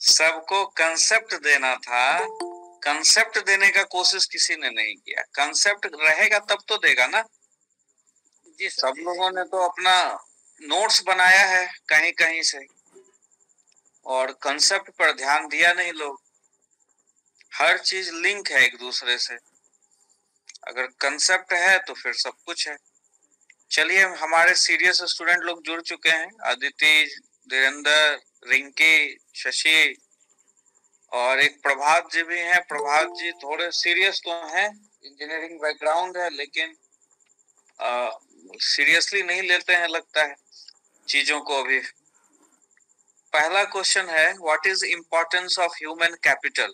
सबको कंसेप्ट देना था, कंसेप्ट देने का कोशिश किसी ने नहीं किया। कंसेप्ट रहेगा तब तो देगा ना जी। सब लोगों ने तो अपना नोट्स बनाया है कहीं कहीं से, और कंसेप्ट पर ध्यान दिया नहीं लोग। हर चीज लिंक है एक दूसरे से, अगर कंसेप्ट है तो फिर सब कुछ है। चलिए, हमारे सीरियस स्टूडेंट लोग जुड़ चुके हैं, अदिति, धीरेन्द्र, रिंकी, शशि और एक प्रभात जी भी हैं। प्रभात जी थोड़े सीरियस तो हैं, इंजीनियरिंग बैकग्राउंड है, लेकिन सीरियसली नहीं लेते हैं लगता है चीजों को अभी। पहला क्वेश्चन है, what is importance of human capital,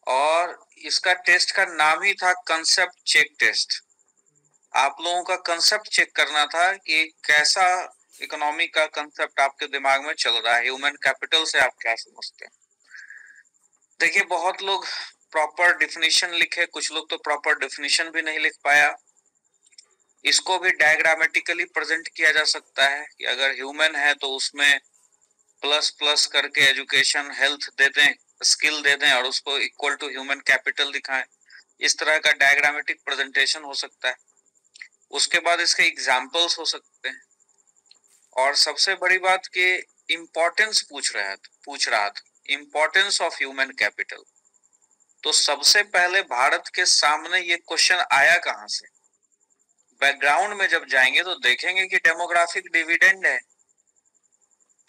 और इसका टेस्ट का नाम ही था कंसेप्ट चेक टेस्ट। आप लोगों का कंसेप्ट चेक करना था कि कैसा इकोनॉमी का कंसेप्ट आपके दिमाग में चल रहा है, ह्यूमन कैपिटल से आप क्या समझते हैं। देखिए, बहुत लोग प्रॉपर डिफिनीशन लिखे, कुछ लोग तो प्रॉपर डिफिनीशन भी नहीं लिख पाया। इसको भी डायग्रामेटिकली प्रेजेंट किया जा सकता है कि अगर ह्यूमन है तो उसमें प्लस प्लस करके एजुकेशन हेल्थ दे दें, स्किल दे दें, और उसको इक्वल टू ह्यूमन कैपिटल दिखाएं। इस तरह का डायग्रामेटिक प्रेजेंटेशन हो सकता है। उसके बाद इसके एग्जाम्पल्स हो सकते हैं, और सबसे बड़ी बात कि इम्पोर्टेंस पूछ रहा था इम्पोर्टेंस ऑफ ह्यूमन कैपिटल। तो सबसे पहले भारत के सामने ये क्वेश्चन आया कहां से। बैकग्राउंड में जब जाएंगे तो देखेंगे कि डेमोग्राफिक डिविडेंड है।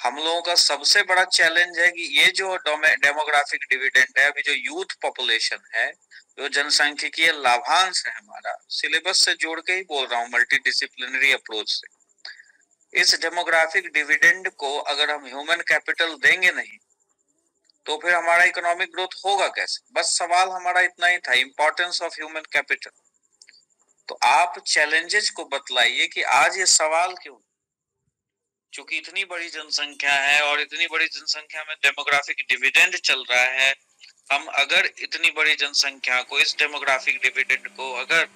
हम लोगों का सबसे बड़ा चैलेंज है कि ये जो डेमोग्राफिक डिविडेंड है, अभी जो यूथ पॉपुलेशन है, जो जनसांख्यिकीय लाभांश है, हमारा सिलेबस से जोड़ के ही बोल रहा हूँ, मल्टी डिसिप्लिनरी अप्रोच से, इस डेमोग्राफिक डिविडेंड को अगर हम ह्यूमन कैपिटल देंगे नहीं तो फिर हमारा इकोनॉमिक ग्रोथ होगा कैसे। बस सवाल हमारा इतना ही था, इंपॉर्टेंस ऑफ ह्यूमन कैपिटल। तो आप चैलेंजेस को बतलाइए कि आज ये सवाल क्यों, चूंकि इतनी बड़ी जनसंख्या है और इतनी बड़ी जनसंख्या में डेमोग्राफिक डिविडेंड चल रहा है, हम अगर इतनी बड़ी जनसंख्या को, इस डेमोग्राफिक डिविडेंड को अगर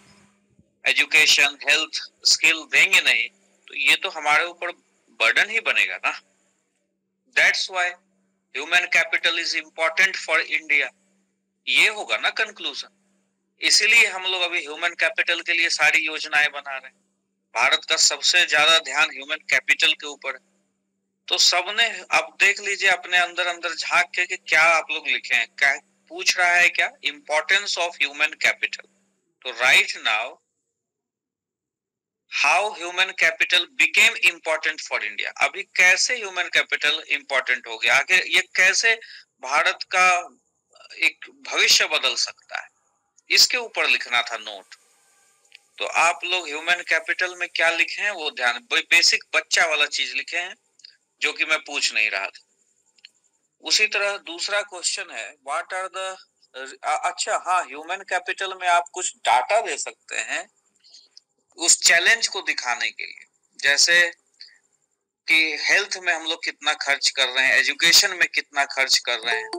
एजुकेशन हेल्थ स्किल देंगे नहीं तो ये तो हमारे ऊपर बर्डन ही बनेगा ना। That's why human capital is important for India, ये होगा ना कंक्लूजन। इसीलिए हम लोग अभी ह्यूमन कैपिटल के लिए सारी योजनाएं बना रहे हैं। भारत का सबसे ज्यादा ध्यान ह्यूमन कैपिटल के ऊपर है। तो सबने, अब देख लीजिए अपने अंदर अंदर झांक के कि क्या आप लोग लिखे हैं, क्या पूछ रहा है, क्या इंपॉर्टेंस ऑफ ह्यूमन कैपिटल। तो right now, how human capital became important for India. अभी कैसे ह्यूमन कैपिटल इम्पोर्टेंट हो गया, आखिर ये कैसे भारत का एक भविष्य बदल सकता है, इसके ऊपर लिखना था नोट। तो आप लोग ह्यूमन कैपिटल में क्या लिखे हैं वो ध्यान, बेसिक बच्चा वाला चीज लिखे हैं जो कि मैं पूछ नहीं रहा था। उसी तरह दूसरा क्वेश्चन है, व्हाट आर द, अच्छा हाँ, ह्यूमन कैपिटल में आप कुछ डाटा दे सकते हैं उस चैलेंज को दिखाने के लिए, जैसे कि हेल्थ में हम लोग कितना खर्च कर रहे हैं, एजुकेशन में कितना खर्च कर रहे हैं,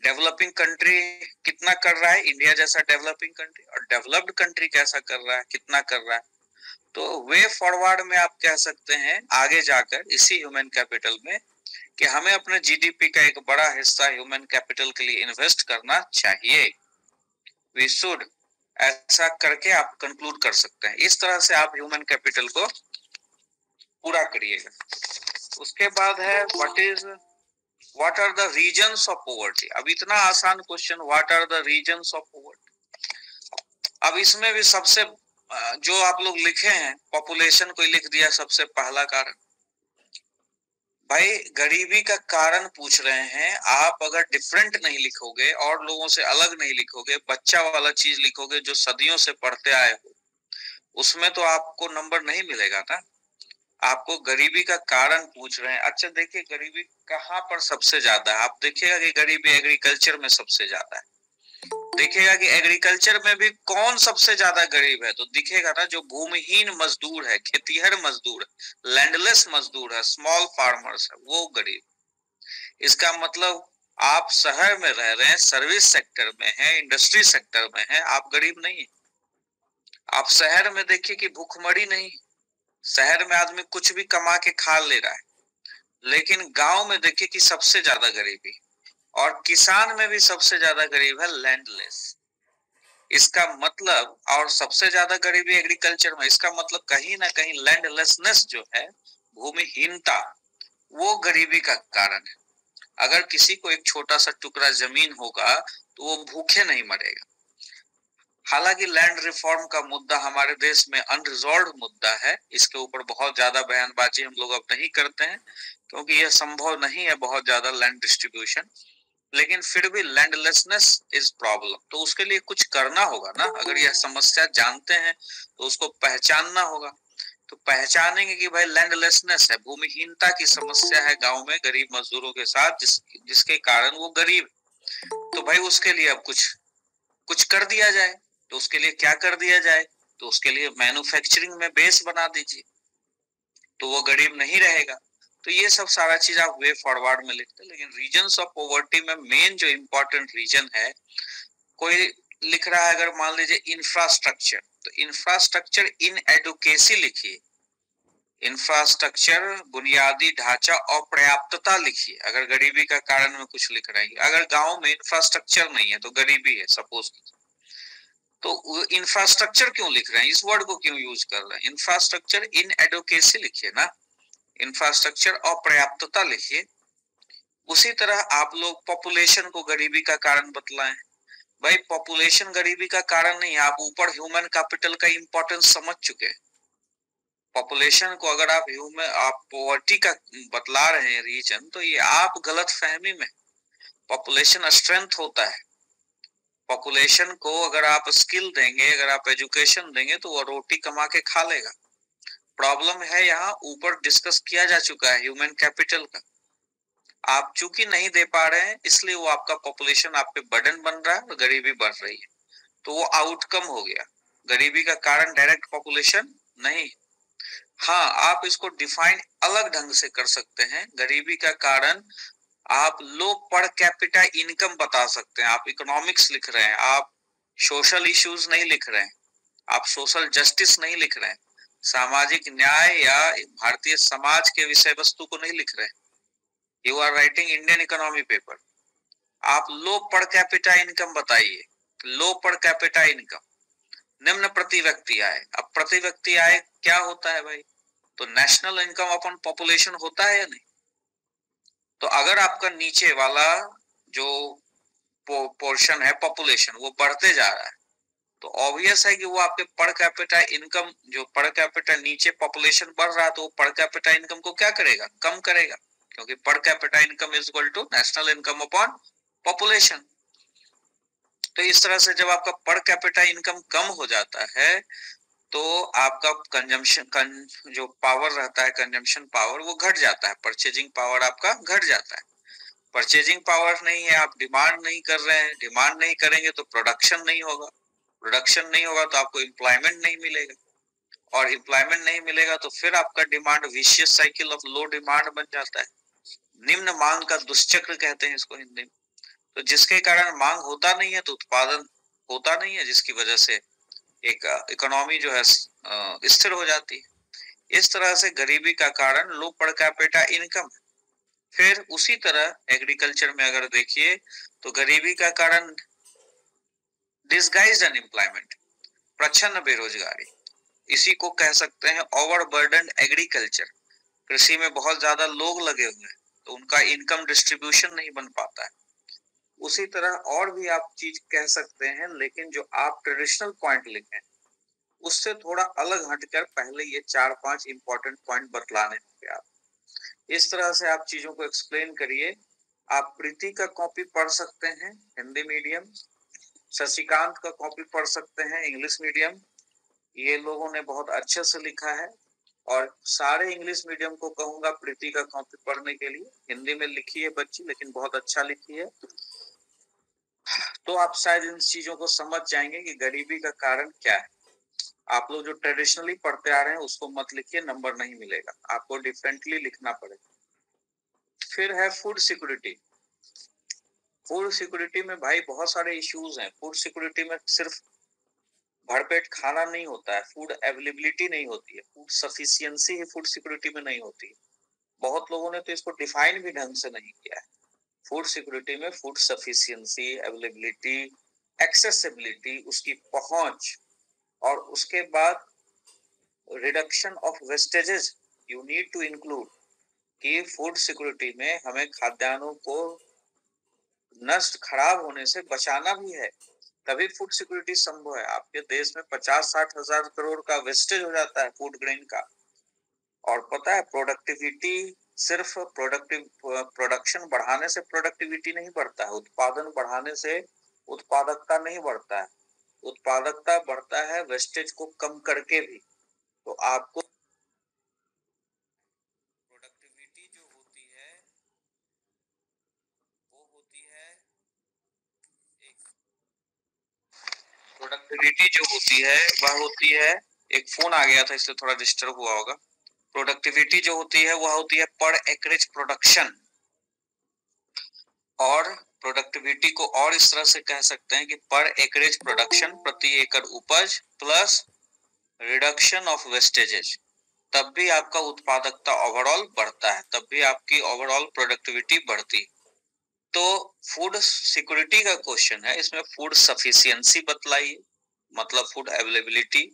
डेवलपिंग कंट्री कितना कर रहा है, इंडिया जैसा डेवलपिंग कंट्री, और डेवलप्ड कंट्री कैसा कर रहा है, कितना कर रहा है। तो वे फॉरवर्ड में आप कह सकते हैं आगे जाकर इसी ह्यूमन कैपिटल में कि हमें अपने जीडीपी का एक बड़ा हिस्सा ह्यूमन कैपिटल के लिए इन्वेस्ट करना चाहिए, वी शुड, ऐसा करके आप कंक्लूड कर सकते हैं। इस तरह से आप ह्यूमन कैपिटल को पूरा करिएगा। उसके बाद है, what are the reasons of poverty. अब इतना आसान question, what are the reasons of poverty. अब इसमें भी सबसे जो आप लोग लिखे हैं, पॉपुलेशन को लिख दिया सबसे पहला कारण। भाई, गरीबी का कारण पूछ रहे हैं, आप अगर डिफरेंट नहीं लिखोगे और लोगों से अलग नहीं लिखोगे, बच्चा वाला चीज लिखोगे जो सदियों से पढ़ते आए हो, उसमें तो आपको नंबर नहीं मिलेगा ना। आपको गरीबी का कारण पूछ रहे हैं। अच्छा देखिए, गरीबी कहाँ पर सबसे ज्यादा है, आप देखिएगा कि गरीबी एग्रीकल्चर में सबसे ज्यादा है। देखिएगा कि एग्रीकल्चर में भी कौन सबसे ज्यादा गरीब है, तो दिखेगा ना, जो भूमिहीन मजदूर है, खेतीहर मजदूर है, लैंडलेस मजदूर है, स्मॉल फार्मर्स है, वो गरीब। इसका मतलब आप शहर में रह रहे हैं, सर्विस सेक्टर में है, इंडस्ट्री सेक्टर में है, आप गरीब नहीं है। आप शहर में देखिए कि भूखमरी नहीं, शहर में आदमी कुछ भी कमा के खा ले रहा है, लेकिन गांव में देखिए कि सबसे ज्यादा गरीबी, और किसान में भी सबसे ज्यादा गरीब है लैंडलेस। इसका मतलब, और सबसे ज्यादा गरीबी एग्रीकल्चर में, इसका मतलब कहीं ना कहीं लैंडलेसनेस जो है, भूमिहीनता, वो गरीबी का कारण है। अगर किसी को एक छोटा सा टुकड़ा जमीन होगा तो वो भूखे नहीं मरेगा। हालांकि लैंड रिफॉर्म का मुद्दा हमारे देश में अनरिजॉल्व मुद्दा है, इसके ऊपर बहुत ज्यादा बयानबाजी हम लोग अब नहीं करते हैं, क्योंकि यह संभव नहीं है बहुत ज्यादा लैंड डिस्ट्रीब्यूशन। लेकिन फिर भी लैंडलेसनेस इज प्रॉब्लम, तो उसके लिए कुछ करना होगा ना। अगर यह समस्या जानते हैं तो उसको पहचानना होगा। तो पहचानेंगे कि भाई लैंडलेसनेस है, भूमिहीनता की समस्या है गांव में गरीब मजदूरों के साथ, जिसके कारण वो गरीब। तो भाई उसके लिए अब कुछ कुछ कर दिया जाए। तो उसके लिए क्या कर दिया जाए? तो उसके लिए मैन्युफैक्चरिंग में बेस बना दीजिए, तो वो गरीब नहीं रहेगा। तो ये सब सारा चीज आप वे फॉरवर्ड में लिखते हैं। लेकिन रीजन्स ऑफ पॉवर्टी में मेन जो इम्पोर्टेंट रीजन है, कोई लिख रहा है अगर मान लीजिए इंफ्रास्ट्रक्चर, तो इंफ्रास्ट्रक्चर इन एडुकेसी लिखिए। इंफ्रास्ट्रक्चर बुनियादी ढांचा और पर्याप्तता लिखिए अगर गरीबी का कारण में कुछ लिख रहे हैं। अगर गांव में इंफ्रास्ट्रक्चर नहीं है तो गरीबी है सपोज, तो इंफ्रास्ट्रक्चर क्यों लिख रहे हैं, इस वर्ड को क्यों यूज कर रहे हैं? इंफ्रास्ट्रक्चर इन एडुकेसी लिखिए ना, इंफ्रास्ट्रक्चर और पर्याप्तता लिखिए। उसी तरह आप लोग पॉपुलेशन को गरीबी का कारण बतलाएं। भाई पॉपुलेशन गरीबी का कारण नहीं है, आप ऊपर ह्यूमन कैपिटल का इंपॉर्टेंस समझ चुके हैं। पॉपुलेशन को अगर आप पॉवर्टी का बतला रहे हैं रीजन, तो ये आप गलत फहमी में। पॉपुलेशन स्ट्रेंथ होता है। पॉपुलेशन को अगर आप स्किल देंगे, अगर आप एजुकेशन देंगे, तो वो रोटी कमा के खा लेगा। प्रॉब्लम है यहाँ ऊपर डिस्कस किया जा चुका है ह्यूमन कैपिटल का। आप चूंकि नहीं दे पा रहे हैं, इसलिए वो आपका पॉपुलेशन आप पे बर्डन बन रहा है और गरीबी बढ़ रही है। तो वो आउटकम हो गया। गरीबी का कारण डायरेक्ट पॉपुलेशन नहीं। हाँ, आप इसको डिफाइन अलग ढंग से कर सकते हैं। गरीबी का कारण आप लो पर कैपिटा इनकम बता सकते हैं। आप इकोनॉमिक्स लिख रहे हैं, आप सोशल इश्यूज नहीं लिख रहे हैं, आप सोशल जस्टिस नहीं लिख रहे हैं, सामाजिक न्याय या भारतीय समाज के विषय वस्तु को नहीं लिख रहे हैं। You are writing Indian economy paper. आप लो पर कैपिटा इनकम बताइए। लो पर कैपिटा इनकम, निम्न प्रति व्यक्ति आय। अब प्रति व्यक्ति आय क्या होता है भाई? तो नेशनल इनकम अपॉन पॉपुलेशन होता है या नहीं? तो अगर आपका नीचे वाला जो पोर्शन है पॉपुलेशन वो बढ़ते जा रहा है, तो ऑब्वियस है कि वो आपके पर कैपिटा इनकम, जो पर कैपिटा नीचे पॉपुलेशन बढ़ रहा है, तो वो पर कैपिटा इनकम को क्या करेगा? कम करेगा, क्योंकि per capita income is equal to national income upon population. तो इस तरह से जब आपका पर कैपिटा इनकम कम हो जाता है, तो आपका कंजम्पशन जो पावर रहता है, कंजम्पशन पावर, वो घट जाता है। परचेजिंग पावर आपका घट जाता है। परचेजिंग पावर नहीं है, आप डिमांड नहीं कर रहे हैं, डिमांड नहीं करेंगे तो प्रोडक्शन नहीं होगा, प्रोडक्शन नहीं होगा तो आपको एम्प्लॉयमेंट नहीं मिलेगा, और एम्प्लॉयमेंट नहीं मिलेगा तो फिर आपका demand vicious cycle of low demand बन जाता है। निम्न मांग का दुष्चक्र कहते हैं इसको हिंदी में। तो जिसके कारण मांग होता नहीं है तो उत्पादन होता नहीं है, जिसकी वजह से एक इकोनॉमी जो है स्थिर हो जाती है। इस तरह से गरीबी का कारण लो पर कैपिटा इनकम। फिर उसी तरह एग्रीकल्चर में अगर देखिए तो गरीबी का कारण डिसगाइज्ड अनएम्प्लॉयमेंट, प्रच्छन्न बेरोजगारी। इसी को कह सकते हैं ओवरबर्डन एग्रीकल्चर। कृषि में बहुत ज्यादा लोग लगे हुए हैं, तो उनका इनकम डिस्ट्रीब्यूशन नहीं बन पाता है। उसी तरह और भी आप चीज कह सकते हैं, लेकिन जो आप ट्रेडिशनल पॉइंट लिखे उससे थोड़ा अलग हटकर पहले ये 4-5 इंपॉर्टेंट पॉइंट बतलाने होंगे। आप इस तरह से आप चीजों को एक्सप्लेन करिए। आप प्रीति का कॉपी पढ़ सकते हैं हिंदी मीडियम, शशिकांत का कॉपी पढ़ सकते हैं इंग्लिश मीडियम। ये लोगों ने बहुत अच्छे से लिखा है, और सारे इंग्लिश मीडियम को कहूंगा प्रीति का कॉपी पढ़ने के लिए। हिंदी में लिखी है बच्ची, लेकिन बहुत अच्छा लिखी है। तो आप शायद इन चीजों को समझ जाएंगे कि गरीबी का कारण क्या है। आप लोग जो ट्रेडिशनली पढ़ते आ रहे हैं उसको मत लिखिए, नंबर नहीं मिलेगा, आपको डिफरेंटली लिखना पड़ेगा। फिर है फूड सिक्योरिटी। फूड सिक्योरिटी में भाई बहुत सारे इश्यूज हैं। फूड सिक्योरिटी में सिर्फ भरपेट खाना नहीं होता है, फूड अवेलेबिलिटी नहीं होती है, फूड सफिशियंसी ही फूड सिक्योरिटी में नहीं होती है। बहुत लोगों ने तो इसको डिफाइन भी ढंग से नहीं किया है। फूड सिक्योरिटी में फूड सफिशिएंसी, अवेलेबिलिटी, एक्सेसिबिलिटी, उसकी पहुंच, और उसके बाद reduction of wastages you need to include, कि फूड सिक्योरिटी में हमें खाद्यान्नों को नष्ट खराब होने से बचाना भी है, तभी फूड सिक्योरिटी संभव है। आपके देश में 50-60 हजार करोड़ का वेस्टेज हो जाता है फूड ग्रेन का। और पता है प्रोडक्टिविटी, सिर्फ प्रोडक्शन बढ़ाने से प्रोडक्टिविटी नहीं बढ़ता है, उत्पादन बढ़ाने से उत्पादकता नहीं बढ़ता है। उत्पादकता बढ़ता है वेस्टेज को कम करके भी। तो आपको प्रोडक्टिविटी जो होती है वो होती है, एक प्रोडक्टिविटी जो होती है वह होती है, एक फोन आ गया था इसलिए थोड़ा डिस्टर्ब हुआ होगा। प्रोडक्टिविटी जो होती है वह होती है पर एकरेज प्रोडक्शन। और प्रोडक्टिविटी को और इस तरह से कह सकते हैं कि पर एकरेज प्रोडक्शन, प्रति एकड़ उपज प्लस रिडक्शन ऑफ वेस्टेजेज, तब भी आपका उत्पादकता ओवरऑल बढ़ता है, तब भी आपकी ओवरऑल प्रोडक्टिविटी बढ़ती। तो फूड सिक्योरिटी का क्वेश्चन है, इसमें फूड सफिशिएंसी बतलाइए, मतलब फूड अवेलेबिलिटी,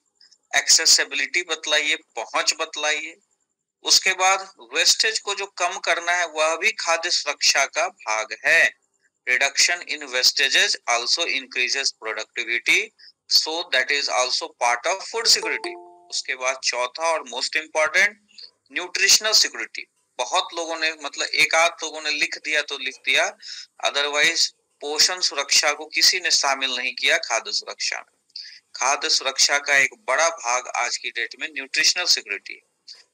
एक्सेसिबिलिटी बतलाइए, पहुंच बतलाइए। उसके बाद वेस्टेज को जो कम करना है वह भी खाद्य सुरक्षा का भाग है। Reduction in vestiges also increases productivity, so that is also part of food security. उसके बाद चौथा और मोस्ट इंपॉर्टेंट, न्यूट्रिशनल सिक्योरिटी। बहुत लोगों ने, मतलब एक आध लोगों ने लिख दिया तो लिख दिया, अदरवाइज पोषण सुरक्षा को किसी ने शामिल नहीं किया खाद्य सुरक्षा में। खाद्य सुरक्षा का एक बड़ा भाग आज की डेट में न्यूट्रिशनल सिक्योरिटी है।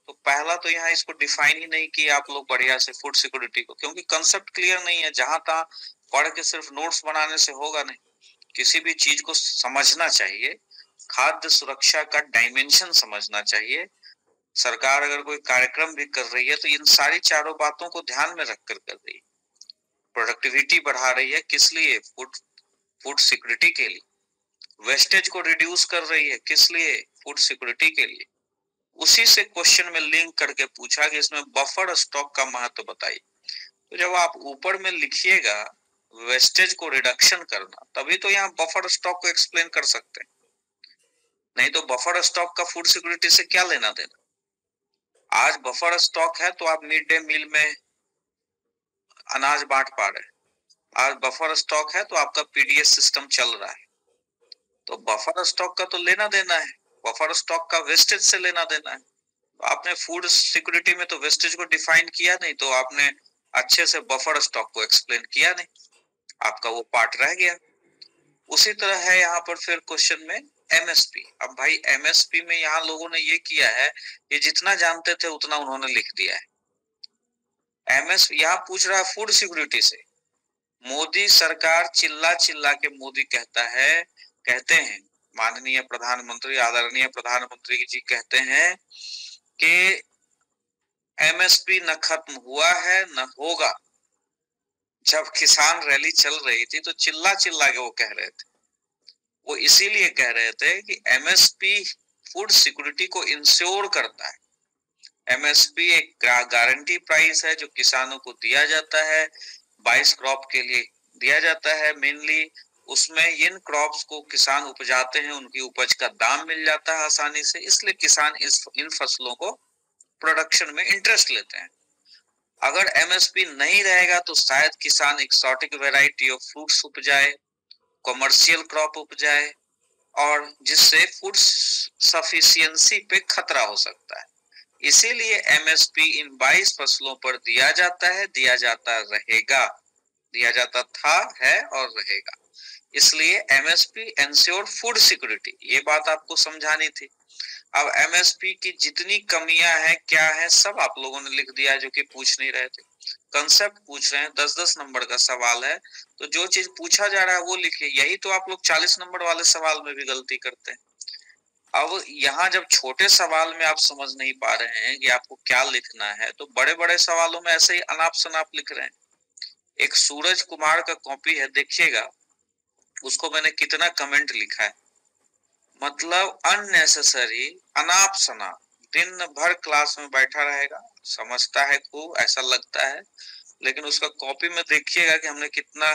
तो पहला तो यहाँ इसको डिफाइन ही नहीं किया आप लोग बढ़िया से फूड सिक्योरिटी को, क्योंकि कंसेप्ट क्लियर नहीं है। जहां तहां पढ़ के सिर्फ नोट्स बनाने से होगा नहीं, किसी भी चीज को समझना चाहिए, खाद्य सुरक्षा का डायमेंशन समझना चाहिए। सरकार अगर कोई कार्यक्रम भी कर रही है तो इन सारी चारों बातों को ध्यान में रखकर कर रही है। प्रोडक्टिविटी बढ़ा रही है किस लिए? फूड सिक्योरिटी के लिए। वेस्टेज को रिड्यूस कर रही है किस लिए? फूड सिक्योरिटी के लिए। उसी से क्वेश्चन में लिंक करके पूछा कि इसमें बफर स्टॉक का महत्व बताइए। तो जब आप ऊपर में लिखिएगा वेस्टेज को रिडक्शन करना, तभी तो यहाँ बफर स्टॉक को एक्सप्लेन कर सकते हैं, नहीं तो बफर स्टॉक का फूड सिक्योरिटी से क्या लेना देना। आज बफर स्टॉक है तो आप मिड डे मील में अनाज बांट पा रहे हैं, आज बफर स्टॉक है तो आपका पीडीएस सिस्टम चल रहा है। तो बफर स्टॉक का तो लेना देना है, बफर स्टॉक का वेस्टेज से लेना देना है। आपने फूड सिक्योरिटी में तो वेस्टेज को डिफाइन किया नहीं, तो आपने अच्छे से बफर स्टॉक को एक्सप्लेन किया नहीं, आपका वो पार्ट रह गया। उसी तरह है यहाँ पर फिर क्वेश्चन में एमएसपी। अब भाई एमएसपी में यहाँ लोगों ने ये किया है, ये जितना जानते थे उतना उन्होंने लिख दिया है। एमएसपी यहाँ पूछ रहा है फूड सिक्योरिटी से। मोदी सरकार चिल्ला चिल्ला के मोदी कहते हैं, माननीय प्रधानमंत्री, आदरणीय प्रधानमंत्री जी कहते हैं कि एमएसपी न खत्म हुआ है न होगा। जब किसान रैली चल रही थी तो चिल्ला चिल्ला के वो कह रहे थे, वो इसीलिए कह रहे थे कि एमएसपी फूड सिक्योरिटी को इंश्योर करता है। एमएसपी एक गारंटी प्राइस है जो किसानों को दिया जाता है, 22 क्रॉप के लिए दिया जाता है मेनली। उसमें इन क्रॉप्स को किसान उपजाते हैं, उनकी उपज का दाम मिल जाता है आसानी से, इसलिए किसान इन फसलों को प्रोडक्शन में इंटरेस्ट लेते हैं। अगर एमएसपी नहीं रहेगा तो शायद किसान एक्सोटिक वैरायटी ऑफ फ्रूट्स उपजाए, कॉमर्शियल क्रॉप उपजाए, और जिससे फूड सफिशिएंसी पे खतरा हो सकता है। इसीलिए एमएसपी इन 22 फसलों पर दिया जाता है, दिया जाता रहेगा, दिया जाता था, है और रहेगा। इसलिए एमएसपी एंश्योर फूड सिक्योरिटी, ये बात आपको समझानी थी। अब एमएसपी की जितनी कमियां हैं क्या है सब आप लोगों ने लिख दिया, जो कि पूछ नहीं रहे थे। कंसेप्ट पूछ रहे हैं, 10-10 नंबर का सवाल है, तो जो चीज पूछा जा रहा है वो लिखिए। यही तो आप लोग 40 नंबर वाले सवाल में भी गलती करते हैं। अब यहाँ जब छोटे सवाल में आप समझ नहीं पा रहे हैं कि आपको क्या लिखना है, तो बड़े बड़े सवालों में ऐसे ही अनाप शनाप लिख रहे हैं। एक सूरज कुमार का कॉपी है, देखिएगा उसको मैंने कितना कमेंट लिखा है, मतलब अननेसेसरी, अनाप शनाप, दिन भर क्लास में बैठा रहेगा, समझता है खूब, ऐसा लगता है, लेकिन उसका कॉपी में देखिएगा कि हमने कितना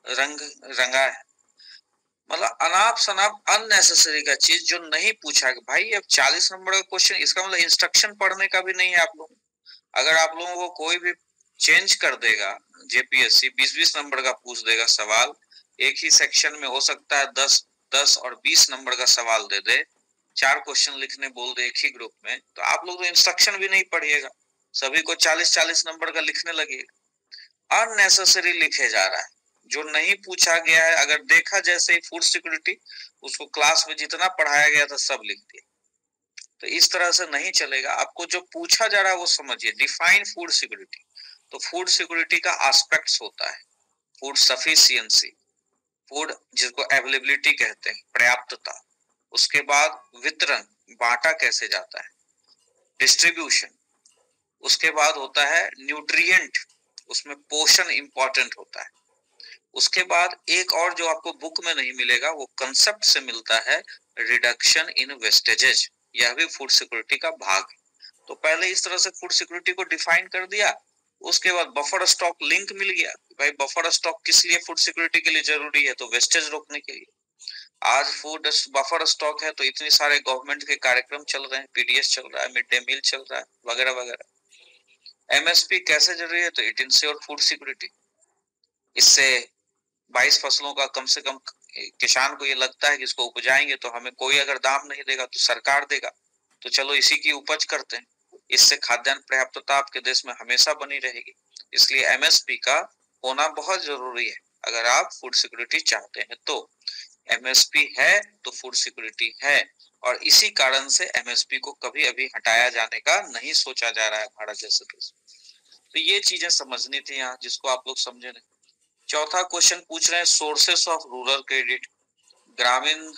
रंग रंगा है। मतलब अनाप शनाप अननेसेसरी का चीज जो नहीं पूछा है। भाई अब 40 नंबर का क्वेश्चन, इसका मतलब इंस्ट्रक्शन पढ़ने का भी नहीं है आप लोग। अगर आप लोगों को कोई भी चेंज कर देगा, जेपीएससी 20-20 नंबर का पूछ देगा सवाल, एक ही सेक्शन में हो सकता है 10 और 20 नंबर का सवाल दे दे, 4 क्वेश्चन लिखने बोल दे एक ही ग्रुप में, तो आप लोग तो इंस्ट्रक्शन भी नहीं पढ़िएगा, सभी को 40-40 नंबर का लिखने लगेगा। अननेसेसरी लिखे जा रहा है, जो नहीं पूछा गया है। अगर देखा जैसे फूड सिक्योरिटी, उसको क्लास में जितना पढ़ाया गया था सब लिख दिया, तो इस तरह से नहीं चलेगा। आपको जो पूछा जा रहा है वो समझिए। डिफाइन फूड सिक्योरिटी, तो फूड सिक्योरिटी का एस्पेक्ट्स होता है, फूड सफिशिएंसी, फूड जिसको अवेलेबिलिटी कहते हैं, पर्याप्तता, उसके बाद वितरण, बांटा कैसे जाता है, डिस्ट्रीब्यूशन, उसके बाद होता है न्यूट्रिएंट, उसमें पोषण इंपॉर्टेंट होता है। उसके बाद एक और जो आपको बुक में नहीं मिलेगा, वो कंसेप्ट से मिलता है, रिडक्शन इन वेस्टेजेज, यह भी फूड सिक्योरिटी का भाग है। तो पहले इस तरह से फूड सिक्योरिटी को डिफाइन कर दिया, उसके बाद बफर स्टॉक लिंक मिल गया, भाई बफर स्टॉक किस लिए फूड सिक्योरिटी के लिए जरूरी है, तो वेस्टेज रोकने के लिए। आज फूड बफर स्टॉक है तो इतने सारे गवर्नमेंट के कार्यक्रम चल रहे हैं, पीडीएस चल रहा है, मिड डे मील चल रहा है, वगैरह वगैरह। एमएसपी कैसे जरूरी है, तो इट इंश्योर फूड सिक्योरिटी। इससे 22 फसलों का कम से कम किसान को ये लगता है कि इसको उपजाएंगे तो हमें कोई अगर दाम नहीं देगा तो सरकार देगा, तो चलो इसी की उपज करते हैं, इससे खाद्यान्न पर्याप्तता आपके देश में हमेशा बनी रहेगी। इसलिए एमएसपी का होना बहुत जरूरी है अगर आप फूड सिक्योरिटी चाहते हैं। तो एमएसपी है तो फूड सिक्योरिटी है, और इसी कारण से एमएसपी को कभी अभी हटाया जाने का नहीं सोचा जा रहा है भारत जैसे देश। तो ये चीजें समझनी थी यहाँ, जिसको आप लोग समझे नहीं। चौथा क्वेश्चन पूछ रहे हैं, सोर्सेस ऑफ रूरल क्रेडिट, ग्रामीण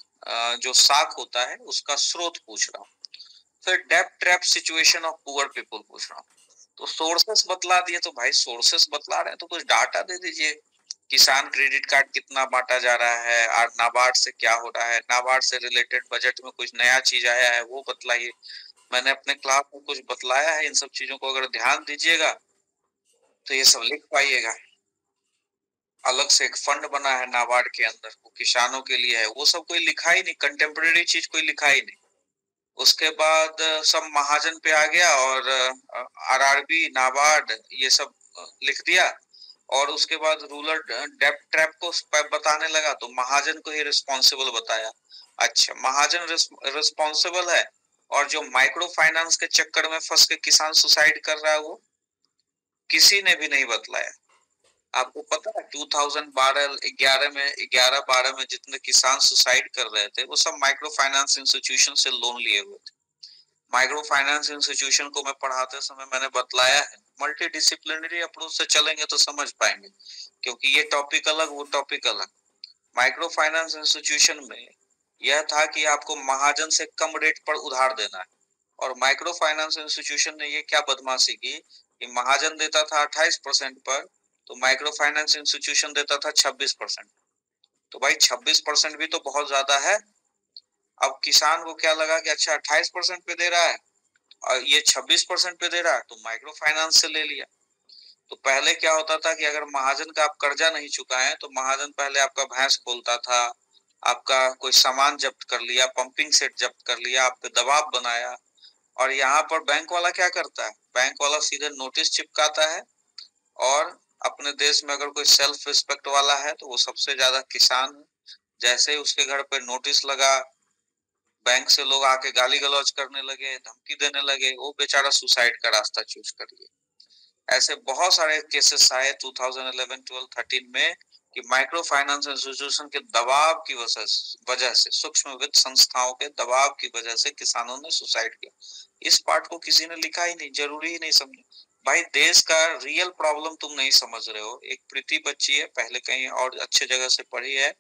जो साख होता है उसका स्रोत पूछ रहा हूँ। फिर डेब्ट trap situation of poor people पूछ रहा हूँ। तो सोर्सेस बतला दिए, तो भाई सोर्सेस बतला रहे हैं तो कुछ डाटा दे दीजिए। किसान क्रेडिट कार्ड कितना बांटा जा रहा है, और नाबार्ड से क्या हो रहा है, नाबार्ड से रिलेटेड बजट में कुछ नया चीज आया है वो बतलाइए। मैंने अपने क्लास में कुछ बतलाया है, इन सब चीजों को अगर ध्यान दीजिएगा तो ये सब लिख पाइएगा। अलग से एक फंड बना है नाबार्ड के अंदर, वो किसानों के लिए है, वो सब कोई लिखा ही नहीं, कंटेम्प्रेरी चीज कोई लिखा ही नहीं। उसके बाद सब महाजन पे आ गया, और आरआरबी, नाबार्ड, ये सब लिख दिया। और उसके बाद रूरल डेब्ट ट्रैप को बताने लगा तो महाजन को ही रिस्पॉन्सिबल बताया। अच्छा, महाजन रिस्पॉन्सिबल है, और जो माइक्रो फाइनेंस के चक्कर में फंस के किसान सुसाइड कर रहा है वो किसी ने भी नहीं बतलाया। आपको पता है 2012 में 11-12 में जितने किसान सुसाइड कर रहे थे वो सब माइक्रो फाइनेंस इंस्टीट्यूशन से लोन लिए हुए थे। माइक्रो फाइनेंस इंस्टीट्यूशन को मैं पढ़ाते समय मैंने बतलाया है, मल्टी डिसिप्लिनरी अप्रोच से चलेंगे तो समझ पाएंगे, क्योंकि ये टॉपिक अलग वो टॉपिक अलग। माइक्रो फाइनेंस इंस्टीट्यूशन में यह था कि आपको महाजन से कम रेट पर उधार देना है, और माइक्रो फाइनेंस इंस्टीट्यूशन ने ये क्या बदमाशी की कि महाजन देता था 28% पर, तो माइक्रो फाइनेंस इंस्टीट्यूशन देता था 26%। तो भाई 26% भी तो बहुत ज्यादा है। अब किसान को क्या लगा कि अच्छा 28% पे दे रहा है और ये 26% पे दे रहा है, तो माइक्रो फाइनेंस से ले लिया। तो पहले क्या होता था कि अगर महाजन का आप कर्जा नहीं चुकाएं तो महाजन पहले आपका भैंस खोलता था, आपका कोई सामान जब्त कर लिया, पंपिंग सेट जब्त कर लिया, आप पे दबाव बनाया। और यहाँ पर बैंक वाला क्या करता है, बैंक वाला सीधे नोटिस चिपकाता है, और अपने देश में अगर कोई सेल्फ रिस्पेक्ट वाला है तो वो सबसे ज्यादा किसान है। जैसे ही उसके घर पे नोटिस लगा, बैंक से लोग आके गाली गलौज करने लगे, धमकी देने लगे, वो बेचारा सुसाइड का रास्ता चूज कर लिया। ऐसे बहुत सारे केसेस आए 2011, 12, 13 में कि माइक्रो फाइनेंस इंस्टीट्यूशन के दबाव की वजह से, सूक्ष्म वित्त संस्थाओं के दबाव की वजह से किसानों ने सुसाइड किया। इस पार्ट को किसी ने लिखा ही नहीं, जरूरी ही नहीं समझे। भाई देश का रियल प्रॉब्लम तुम नहीं समझ रहे हो। एक प्रीति बच्ची है, पहले कहीं और अच्छे जगह से पढ़ी है,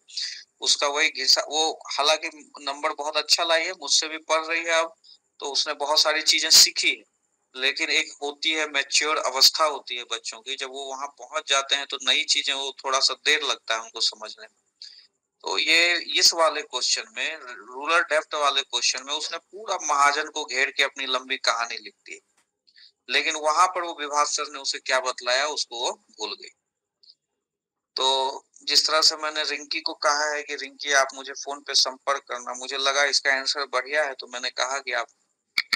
उसका वही घिसा, वो हालांकि नंबर बहुत अच्छा लाई है, मुझसे भी पढ़ रही है अब, तो उसने बहुत सारी चीजें सीखी है। लेकिन एक होती है मैच्योर अवस्था होती है बच्चों की, जब वो वहां पहुंच जाते हैं तो नई चीजें वो थोड़ा सा देर लगता है उनको समझने में। तो ये इस वाले क्वेश्चन में, रूरल डेप्थ वाले क्वेश्चन में, उसने पूरा महाजन को घेर के अपनी लंबी कहानी लिख दी, लेकिन वहां पर वो विभाग सर ने उसे क्या बतलाया उसको वो भूल गई। तो जिस तरह से मैंने रिंकी को कहा है कि रिंकी आप मुझे फोन पे संपर्क करना, मुझे लगा इसका आंसर बढ़िया है, तो मैंने कहा कि आप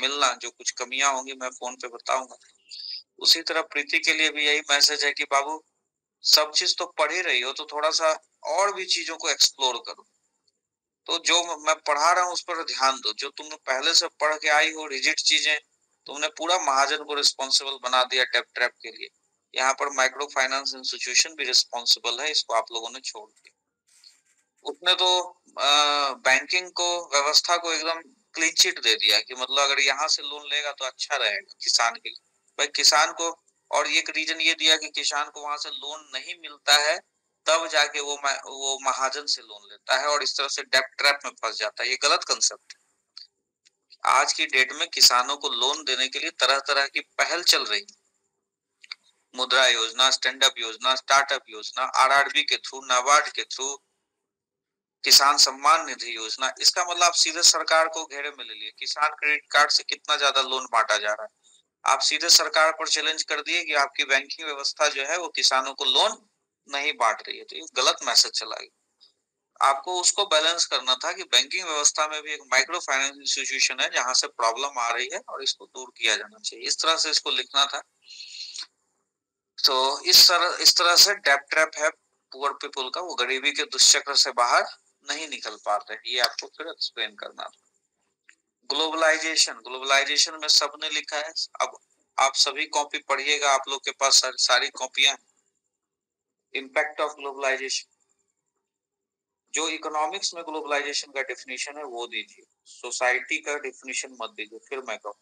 मिलना, जो कुछ कमियां होंगी मैं फोन पे बताऊंगा। उसी तरह प्रीति के लिए भी यही मैसेज है कि बाबू सब चीज तो पढ़ ही रही हो, तो थोड़ा सा और भी चीजों को एक्सप्लोर करो। तो जो मैं पढ़ा रहा हूँ उस पर ध्यान दो। जो तुमने पहले से पढ़ के आई हो रिजिड चीजें, तुमने पूरा महाजन को रिस्पॉन्सिबल बना दिया टैप ट्रैप के लिए। यहाँ पर माइक्रो फाइनेंस इंस्टीट्यूशन भी रिस्पॉन्सिबल है, इसको आप लोगों ने छोड़ दिया। उसने तो बैंकिंग को, व्यवस्था को एकदम क्लीन चिट दे दिया कि मतलब अगर यहाँ से लोन लेगा तो अच्छा रहेगा किसान के लिए। भाई किसान को, और एक रीजन ये दिया कि किसान को वहां से लोन नहीं मिलता है, तब जाके वो महाजन से लोन लेता है और इस तरह से डेब्ट ट्रैप में फंस जाता है। ये गलत कंसेप्ट है। आज की डेट में किसानों को लोन देने के लिए तरह तरह की पहल चल रही है। मुद्रा योजना, स्टैंड अप योजना, स्टार्टअप योजना, आरआरबी के थ्रू, नाबार्ड के थ्रू, किसान सम्मान निधि योजना। इसका मतलब आप सीधे सरकार को घेरे में ले लिए। किसान क्रेडिट कार्ड से कितना ज्यादा लोन बांटा जा रहा है। आप सीधे सरकार पर चैलेंज कर दिए कि आपकी बैंकिंग व्यवस्था जो है वो किसानों को लोन नहीं बांट रही है। तो ये गलत मैसेज चला गया। आपको उसको बैलेंस करना था कि बैंकिंग व्यवस्था में भी एक माइक्रो फाइनेंस इंस्टीट्यूशन है जहां से प्रॉब्लम आ रही है और इसको दूर किया जाना चाहिए। इस तरह से इसको लिखना था। तो इस तरह से डेब्ट ट्रैप है पुअर पीपल का, वो गरीबी के दुष्चक्र से बाहर नहीं निकल पाते। ये आपको फिर एक्सप्लेन करना था। ग्लोबलाइजेशन में सबने लिखा है। अब आप सभी कॉपी पढ़िएगा, आप लोग के पास सारी कॉपियां। इम्पैक्ट ऑफ ग्लोबलाइजेशन, जो इकोनॉमिक्स में ग्लोबलाइजेशन का डेफिनेशन है वो दीजिए, सोसाइटी का डेफिनेशन मत दीजिए। फिर मैं कहूँ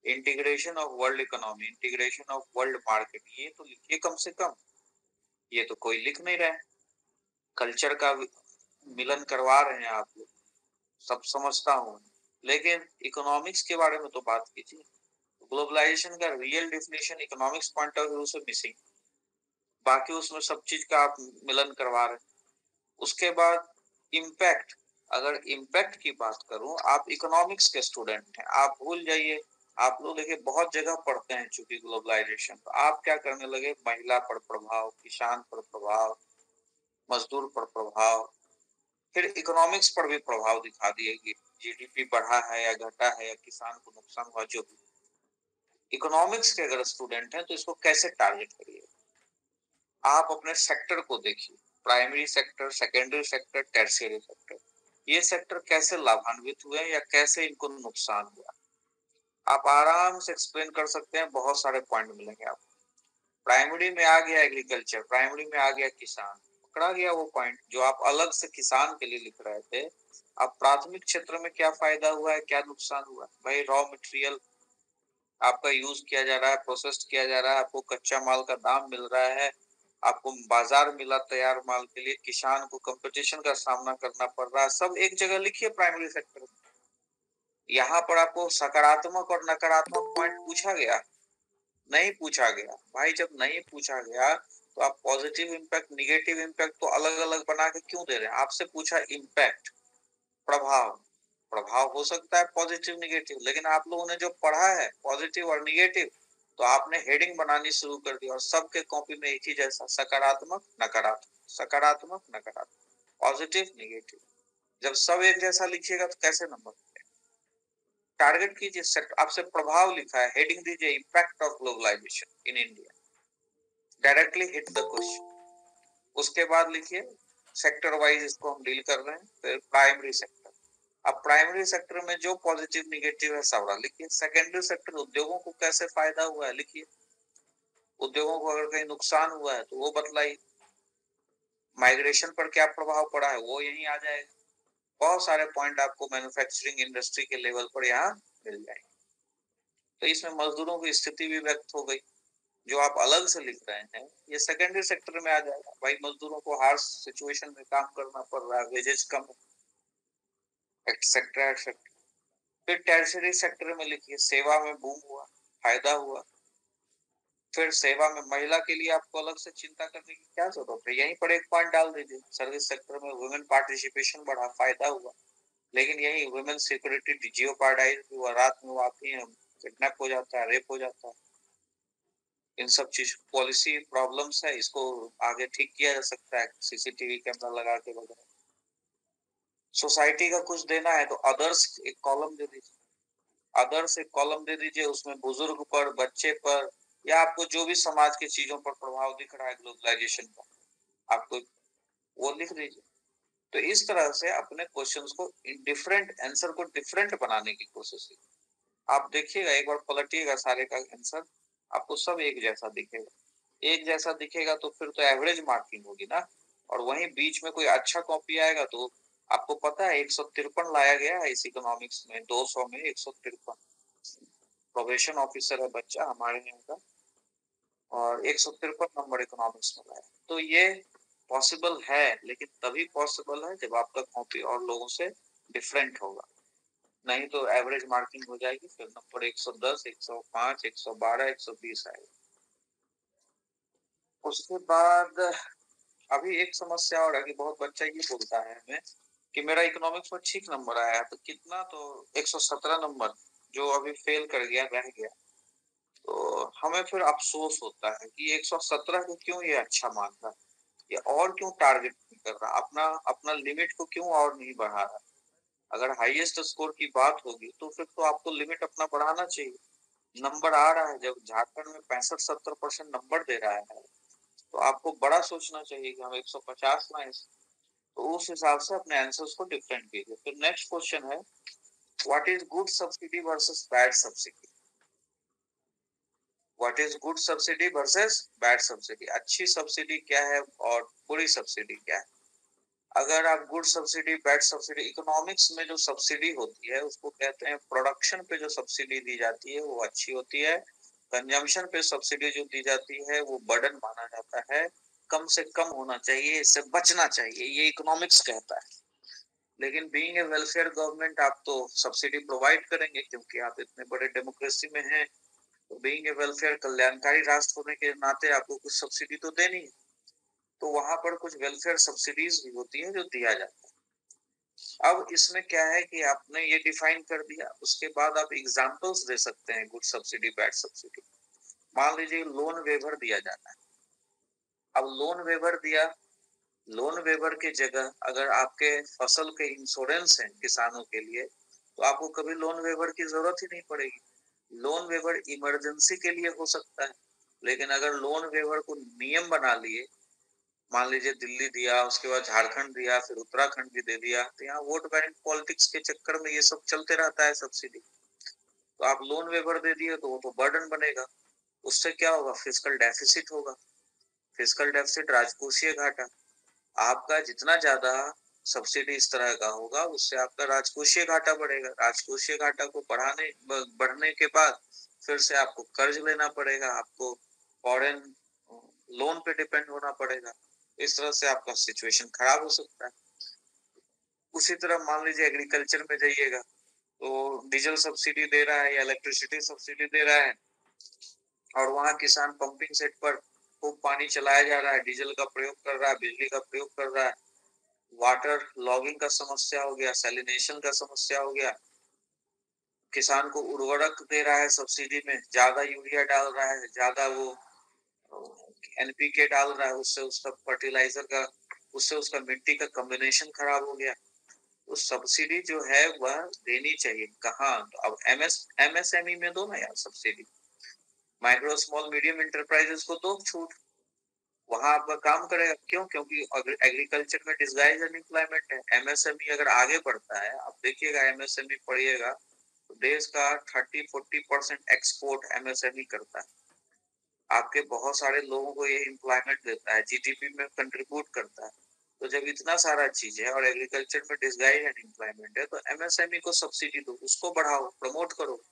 integration of world economy, integration of world market, ये तो लिखिए कम से कम। ये तो कोई लिख नहीं रहा है। कल्चर का मिलन करवा रहे हैं आप लोग, सब समझता हूँ, लेकिन इकोनॉमिक्स के बारे में तो बात कीजिए। ग्लोबलाइजेशन का real definition economics point of view से मिसिंग, बाकी उसमें सब चीज का आप मिलन करवा रहे हैं। उसके बाद इम्पैक्ट, अगर इम्पैक्ट की बात करूं, आप इकोनॉमिक्स के स्टूडेंट हैं, आप भूल जाइए। आप लोग देखिए बहुत जगह पढ़ते हैं चूंकि ग्लोबलाइजेशन, तो आप क्या करने लगे, महिला पर प्रभाव, किसान पर प्रभाव, मजदूर पर प्रभाव, फिर इकोनॉमिक्स पर भी प्रभाव दिखा दिए कि जीडीपी बढ़ा है या घटा है या किसान को नुकसान हुआ। जो भी इकोनॉमिक्स के अगर स्टूडेंट हैं तो इसको कैसे टारगेट करिए। आप अपने सेक्टर को देखिए, primary sector, secondary sector, tertiary sector, ये सेक्टर कैसे लाभान्वित हुए या कैसे इनको नुकसान हुआ। आप आराम से एक्सप्लेन कर सकते हैं, बहुत सारे पॉइंट मिलेंगे आपको। प्राइमरी में आ गया एग्रीकल्चर, प्राइमरी में आ गया किसान, पकड़ा गया वो पॉइंट जो आप अलग से किसान के लिए लिख रहे थे। अब प्राथमिक क्षेत्र में क्या फायदा हुआ है, क्या नुकसान हुआ। भाई रॉ मटेरियल आपका यूज किया जा रहा है, प्रोसेस किया जा रहा है, आपको कच्चा माल का दाम मिल रहा है, आपको बाजार मिला तैयार माल के लिए, किसान को कंपटीशन का सामना करना पड़ रहा है। सब एक जगह लिखिए प्राइमरी सेक्टर में। यहाँ पर आपको सकारात्मक और नकारात्मक पॉइंट पूछा गया, नहीं पूछा गया। भाई जब नहीं पूछा गया तो आप पॉजिटिव इम्पैक्ट, निगेटिव इम्पैक्ट तो अलग अलग बना के क्यों दे रहे हैं। आपसे पूछा इम्पैक्ट, प्रभाव, प्रभाव हो सकता है पॉजिटिव निगेटिव, लेकिन आप लोगों ने जो पढ़ा है पॉजिटिव और निगेटिव, तो आपने हेडिंग बनानी शुरू कर दी और सबके कॉपी में एक ही जैसा, सकारात्मक नकारात्मक, सकारात्मक नकारात्मक, पॉजिटिव निगेटिव। जब सब एक जैसा लिखिएगा तो कैसे नंबर। टारगेट कीजिए, आपसे प्रभाव लिखा है, हेडिंग दीजिए impact of globalization in India, directly hit the question. उसके बाद लिखिए सेक्टर वाइज इसको हम डील कर रहे हैं। फिर प्राइमरी सेक्टर, अब प्राइमरी सेक्टर में जो पॉजिटिव निगेटिव है सारा लिखिए। सेकेंडरी सेक्टर, उद्योगों को कैसे फायदा हुआ है लिखिए। उद्योगों को अगर कहीं नुकसान हुआ है तो वो बतलाइए। माइग्रेशन पर क्या प्रभाव पड़ा है वो यहीं आ जाएगा। बहुत सारे पॉइंट आपको मैन्युफैक्चरिंग इंडस्ट्री के लेवल पर यहाँ मिल जाएंगे। तो इसमें मजदूरों की स्थिति भी व्यक्त हो गई, जो आप अलग से लिख रहे हैं ये सेकेंडरी सेक्टर में आ जाएगा। भाई मजदूरों को हार्श सिचुएशन में काम करना पड़ रहा है, वेजेज कम, एक्सेट्रा एक्सेट्रा। फिर टर्शियरी सेक्टर में लिखिए सेवा में बूम हुआ, फायदा हुआ, फिर सेवा में महिला के लिए आपको अलग से चिंता करने की क्या जरूरत है, यहीं पर एक पॉइंट डाल दीजिए, सर्विस सेक्टर में वुमेन पार्टिसिपेशन बढ़ा, फायदा हुआ। लेकिन यही वुमेन सिक्योरिटी जियोपार्डाइज हुआ, रात में वो आती है, किडनैप हो जाता है, रेप हो जाता है। इन सब चीज पॉलिसी प्रॉब्लम्स है, इसको आगे ठीक किया जा सकता है सीसीटीवी कैमरा लगा के वगैरह। सोसाइटी का कुछ देना है तो अदर्स एक कॉलम दे दीजिए, अदर्स एक कॉलम दे दीजिए, उसमें बुजुर्ग पर, बच्चे पर, या आपको जो भी समाज की चीजों पर प्रभाव दिख रहा है ग्लोबलाइजेशन का, आपको वो लिख दीजिए। तो इस तरह से अपने क्वेश्चंस को डिफरेंट आंसर को डिफरेंट बनाने की कोशिश कीजिए। आप देखिएगा, एक बार पलटिएगा सारे का आंसर, आपको सब एक जैसा दिखेगा। एक जैसा दिखेगा तो फिर तो एवरेज मार्किंग होगी ना। और वहीं बीच में कोई अच्छा कॉपी आएगा तो आपको पता है 153 लाया गया है इस इकोनॉमिक्स में, 200 में 153। प्रोबेशन ऑफिसर है बच्चा हमारे यहाँ का, और 153 नंबर इकोनॉमिक्स में लाया। तो ये पॉसिबल है, लेकिन तभी पॉसिबल है जब आपका कॉपी और लोगों से डिफरेंट होगा, नहीं तो एवरेज मार्किंग हो जाएगी, फिर नंबर 110, 105, 112, 120 आएगा। उसके बाद अभी एक समस्या और है कि बहुत बच्चा ये बोलता है हमें कि मेरा इकोनॉमिक्स में ठीक नंबर आया, तो कितना, तो 117 नंबर जो अभी फेल कर गया, रह गया। तो हमें फिर अफसोस होता है कि 117 को क्यों ये अच्छा मान रहा है, ये और क्यों टारगेट नहीं कर रहा, अपना अपना लिमिट को क्यों और नहीं बढ़ा रहा। अगर हाईएस्ट स्कोर की बात होगी तो फिर तो आपको लिमिट अपना बढ़ाना चाहिए। नंबर आ रहा है, जब झारखंड में 65-70% नंबर दे रहा है, तो आपको बड़ा सोचना चाहिए कि हम 150 लाएं। तो उस हिसाब से अपने आंसर्स को डिफरेंट कीजिए। फिर नेक्स्ट क्वेश्चन है, what is good subsidy versus bad subsidy. What is good subsidy versus bad subsidy, अच्छी सब्सिडी क्या है और बुरी सब्सिडी क्या है। अगर आप good subsidy, bad subsidy, economics में जो सब्सिडी होती है उसको कहते हैं, प्रोडक्शन पे जो सब्सिडी दी जाती है वो अच्छी होती है, कंजम्पशन पे सब्सिडी जो दी जाती है वो बर्डन माना जाता है, कम से कम होना चाहिए, इससे बचना चाहिए, ये इकोनॉमिक्स कहता है। लेकिन बीइंग ए वेलफेयर गवर्नमेंट आप तो सब्सिडी प्रोवाइड करेंगे, क्योंकि आप इतने बड़े डेमोक्रेसी में हैं। तो बीइंग ए वेलफेयर, कल्याणकारी राष्ट्र होने के नाते आपको कुछ सब्सिडी तो देनी है। तो वहां पर कुछ वेलफेयर सब्सिडीज भी होती है जो दिया जाता है। अब इसमें क्या है कि आपने ये डिफाइन कर दिया, उसके बाद आप एग्जांपल्स दे सकते हैं गुड सब्सिडी, बैड सब्सिडी। मान लीजिए लोन वेवर दिया जाता है। अब लोन वेवर दिया, लोन वेवर की जगह अगर आपके फसल के इंश्योरेंस है किसानों के लिए, तो आपको कभी लोन वेवर की जरूरत ही नहीं पड़ेगी। लोन वेवर इमरजेंसी के लिए हो सकता है, लेकिन अगर लोन वेवर को नियम बना लिए, मान लीजिए दिल्ली दिया, उसके बाद झारखंड दिया, फिर उत्तराखंड भी दे दिया, तो यहाँ वोट बैंक पॉलिटिक्स के चक्कर में ये सब चलते रहता है सब्सिडी। तो आप लोन वेवर दे दिए तो वो तो बर्डन बनेगा, उससे क्या होगा, फिस्कल डेफिसिट होगा। फिस्कल डेफिसिट राजकोषीय घाटा। आपका जितना ज्यादा सब्सिडी इस तरह का होगा, उससे आपका राजकोषीय घाटा बढ़ेगा। राजकोषीय घाटा को बढ़ने के बाद फिर से आपको कर्ज लेना पड़ेगा, आपको फॉरेन लोन पे डिपेंड होना पड़ेगा। इस तरह से आपका सिचुएशन खराब हो सकता है। उसी तरह मान लीजिए एग्रीकल्चर में जाइएगा, तो डीजल सब्सिडी दे रहा है या इलेक्ट्रिसिटी सब्सिडी दे रहा है, और वहां किसान पंपिंग सेट पर खूब पानी चलाया जा रहा है, डीजल का प्रयोग कर रहा है, बिजली का प्रयोग कर रहा है, वाटर लॉगिंग का समस्या हो गया, सैलिनेशन का समस्या हो गया, किसान को उर्वरक दे रहा है सब्सिडी में, ज्यादा यूरिया डाल रहा है, ज्यादा वो एनपीके डाल रहा है, उससे उसका फर्टिलाइजर का, उससे उसका मिट्टी का कॉम्बिनेशन खराब हो गया। तो सब्सिडी जो है वह देनी चाहिए कहाँ, तो अब एमएसएमई में दो ना यार subsidy, micro small medium enterprises को दो छूट, वहां आपका काम करेगा। क्यों? क्योंकि एग्रीकल्चर में डिसगाइज अनएम्प्लॉयमेंट है। एमएसएमई अगर आगे बढ़ता है, आप देखिएगा एमएसएमई पढ़िएगा, तो देश का 30-40% एक्सपोर्ट एमएसएमई करता है। आपके बहुत सारे लोगों को ये एम्प्लॉयमेंट देता है, जीडीपी में कंट्रीब्यूट करता है। तो जब इतना सारा चीज है और एग्रीकल्चर में डिसगाइज अनएम्प्लॉयमेंट है, तो एमएसएमई को सब्सिडी दो, उसको बढ़ाओ, प्रमोट करो।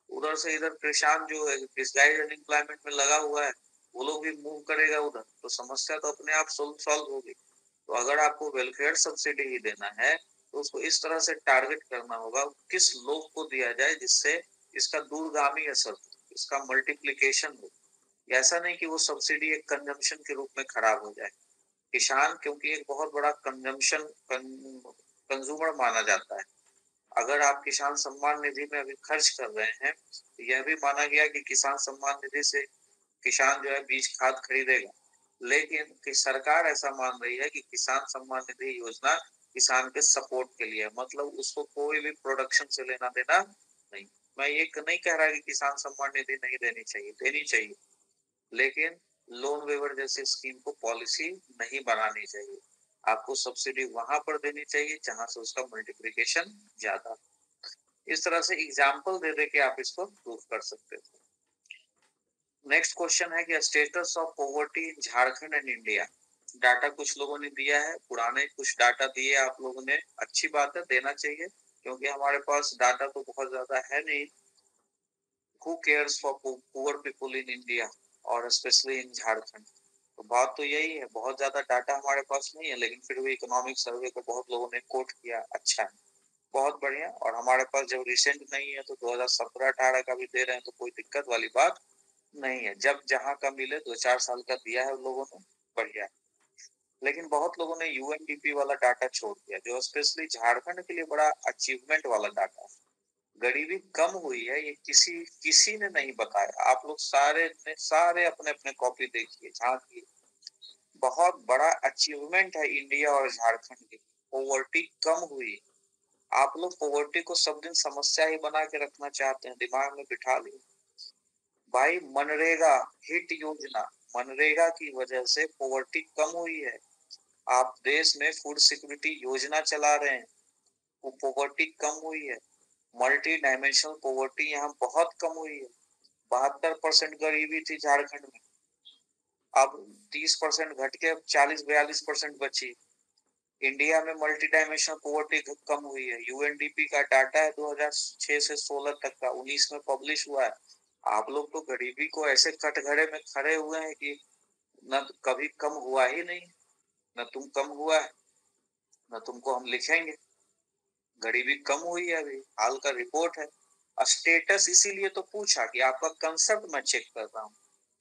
उधर से इधर किसान जो डिसगाइज अनएम्प्लॉयमेंट में लगा हुआ है, वो लोग भी मूव करेगा उधर, तो समस्या तो अपने आप सॉल्व होगी। तो अगर आपको वेलफेयर सब्सिडी ही देना है, तो उसको इस तरह से टारगेट करना होगा, किस लोग को दिया जाए जिससे इसका दूरगामी असर, इसका मल्टीप्लीकेशन हो। ऐसा नहीं कि वो सब्सिडी एक कंजम्पशन के रूप में खराब हो जाए। किसान क्योंकि एक बहुत बड़ा कंज्यूमर माना जाता है। अगर आप किसान सम्मान निधि में अभी खर्च कर रहे हैं, तो यह भी माना गया कि किसान सम्मान निधि से किसान जो है बीज खाद खरीदेगा, लेकिन कि सरकार ऐसा मान रही है कि किसान सम्मान निधि योजना किसान के सपोर्ट के लिए, मतलब उसको कोई भी प्रोडक्शन से लेना देना नहीं। मैं ये नहीं कह रहा कि किसान सम्मान निधि नहीं देनी चाहिए, देनी चाहिए, लेकिन लोन वेवर जैसी स्कीम को पॉलिसी नहीं बनानी चाहिए। आपको सब्सिडी वहां पर देनी चाहिए जहां से उसका मल्टीप्लिकेशन ज्यादा। इस तरह से एग्जाम्पल दे दे के आप इसको प्रूव कर सकते थे। नेक्स्ट क्वेश्चन है कि status of poverty in Jharkhand and India. Data कुछ लोगों ने दिया है, पुराने कुछ डाटा दिए आप लोगों ने, अच्छी बात है, देना चाहिए, क्योंकि हमारे पास डाटा तो बहुत ज्यादा है नहीं। Who cares for poor people in India और स्पेशली इन झारखंड? तो बात तो यही है, बहुत ज्यादा डाटा हमारे पास नहीं है, लेकिन फिर भी इकोनॉमिक सर्वे को बहुत लोगों ने कोट किया, अच्छा है, बहुत बढ़िया। और हमारे पास जब रिसेंट नहीं है तो 2017-18 का भी दे रहे हैं, तो कोई दिक्कत वाली बात नहीं है। जब जहां का मिले 2-4 साल का दिया है लोगों ने, बढ़िया। लेकिन बहुत लोगों ने यूएनडीपी वाला डाटा छोड़ दिया, जो स्पेशली झारखंड के लिए बड़ा अचीवमेंट वाला डाटा है। गरीबी कम हुई है, ये किसी ने नहीं बताया। आप लोग सारे अपने अपने कॉपी देखिए, झांकिए, बहुत बड़ा अचीवमेंट है इंडिया और झारखंड की। पॉवर्टी कम हुई। आप लोग पॉवर्टी को सब दिन समस्या ही बना के रखना चाहते हैं, दिमाग में बिठा ली भाई। मनरेगा हिट योजना, मनरेगा की वजह से पॉवर्टी कम हुई है। आप देश में फूड सिक्योरिटी योजना चला रहे हैं, वो पॉवर्टी कम हुई है। मल्टी डायमेंशनल पॉवर्टी यहाँ बहुत कम हुई है। 72% गरीबी थी झारखंड में, अब 30% घट के अब 40-42% बची। इंडिया में मल्टी डायमेंशनल पॉवर्टी कम हुई है। यूएनडीपी का डाटा है 2006 से 16 तक का, 19 में पब्लिश हुआ है। आप लोग तो गरीबी को ऐसे कटघरे में खड़े हुए हैं कि न कभी कम हुआ ही नहीं, न तुम कम हुआ है, न तुमको हम लिखेंगे। गरीबी कम हुई है, अभी हाल का रिपोर्ट है। स्टेटस इसीलिए तो पूछा कि आपका कंसेप्ट मैं चेक कर रहा हूँ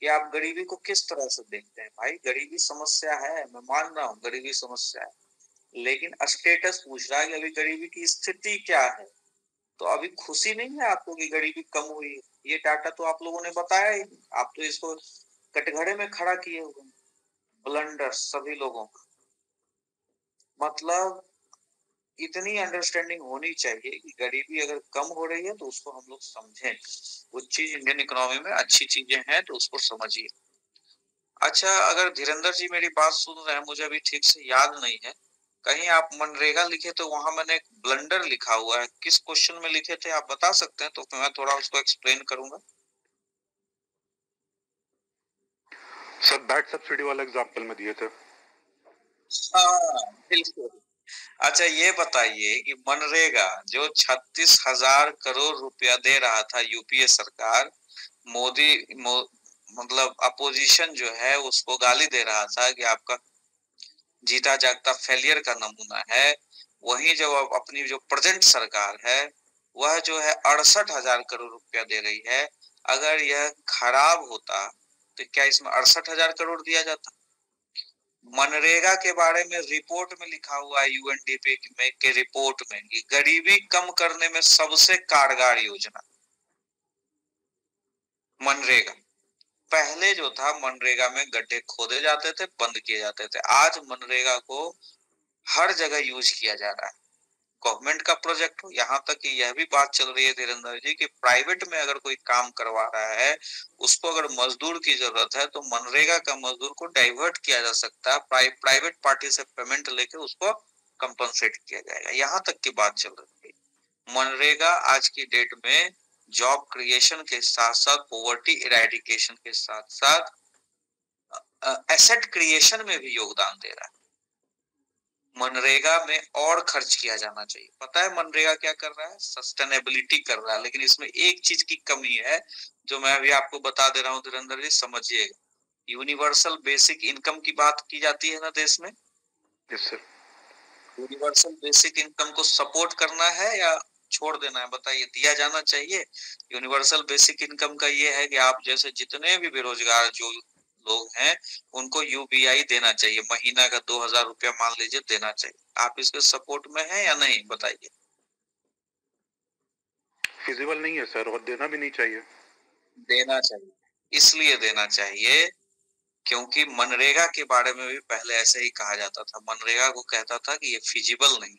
कि आप गरीबी को किस तरह से देखते हैं। भाई गरीबी समस्या है, मैं मान रहा हूँ गरीबी समस्या है, लेकिन स्टेटस पूछ रहा है कि अभी गरीबी की स्थिति क्या है। तो अभी खुशी नहीं है आपको कि गरीबी कम हुई है? ये डाटा तो आप लोगों ने बताया ही, आप तो इसको कटघरे में खड़ा किए हुए। ब्लंडर सभी लोगों का, मतलब इतनी अंडरस्टैंडिंग होनी चाहिए कि गरीबी अगर कम हो रही है तो उसको हम लोग समझें। वो चीज इंडियन इकोनॉमी में अच्छी चीजें हैं तो उसको समझिए। अच्छा, अगर धीरेन्द्र जी मेरी बात सुन रहे हैं, मुझे अभी ठीक से याद नहीं है, कहीं आप मनरेगा लिखे तो वहां मैंने एक ब्लंडर लिखा हुआ है, किस क्वेश्चन में लिखे थे आप बता सकते हैं? तो मैं थोड़ा उसको एक्सप्लेन करूंगा। सर दैट सब्सिडी वाला एग्जांपल में दिए थे। हाँ बिल्कुल। अच्छा ये बताइए कि मनरेगा जो 36,000 करोड़ रुपया दे रहा था यूपीए सरकार, मतलब अपोजिशन जो है उसको गाली दे रहा था कि आपका जीता जागता फेलियर का नमूना है। वहीं जो अपनी जो प्रेजेंट सरकार है वह जो है 68,000 करोड़ रुपया दे रही है। अगर यह खराब होता तो क्या इसमें 68,000 करोड़ दिया जाता? मनरेगा के बारे में रिपोर्ट में लिखा हुआ है, यूएनडीपी में के रिपोर्ट में, कि गरीबी कम करने में सबसे कारगर योजना मनरेगा। पहले जो था मनरेगा में गड्ढे खोदे जाते थे, बंद किए जाते थे। आज मनरेगा को हर जगह यूज किया जा रहा है। गवर्नमेंट का प्रोजेक्ट हो, यहाँ तक कि यह भी बात चल रही है धीरेन्द्र जी कि प्राइवेट में अगर कोई काम करवा रहा है, उसको अगर मजदूर की जरूरत है तो मनरेगा का मजदूर को डाइवर्ट किया जा सकता है, प्राइवेट पार्टी से पेमेंट लेके उसको कंपनसेट किया जाएगा। यहाँ तक की बात चल रही है। मनरेगा आज की डेट में जॉब क्रिएशन के साथ साथ पॉवर्टी इरेडिकेशन के साथ साथ एसेट क्रिएशन में भी योगदान दे रहा है। मनरेगा में और खर्च किया जाना चाहिए। पता है मनरेगा क्या कर रहा है? सस्टेनेबिलिटी कर रहा है, लेकिन इसमें एक चीज की कमी है जो मैं अभी आपको बता दे रहा हूँ धीरेन्द्र जी, समझिएगा। यूनिवर्सल बेसिक इनकम की बात की जाती है ना देश में। Yes sir. Universal basic income को सपोर्ट करना है या छोड़ देना है? बताइए, दिया जाना चाहिए। यूनिवर्सल बेसिक इनकम का ये है कि आप जैसे जितने भी बेरोजगार जो लोग हैं उनको यूबीआई देना चाहिए, महीना का 2000 रुपया मान लीजिए देना चाहिए। आप इसके सपोर्ट में हैं या नहीं, बताइए। फिजिबल नहीं है सर, और देना भी नहीं चाहिए। देना चाहिए, इसलिए देना चाहिए क्योंकि मनरेगा के बारे में भी पहले ऐसे ही कहा जाता था। मनरेगा को कहता था कि ये फिजिबल नहीं।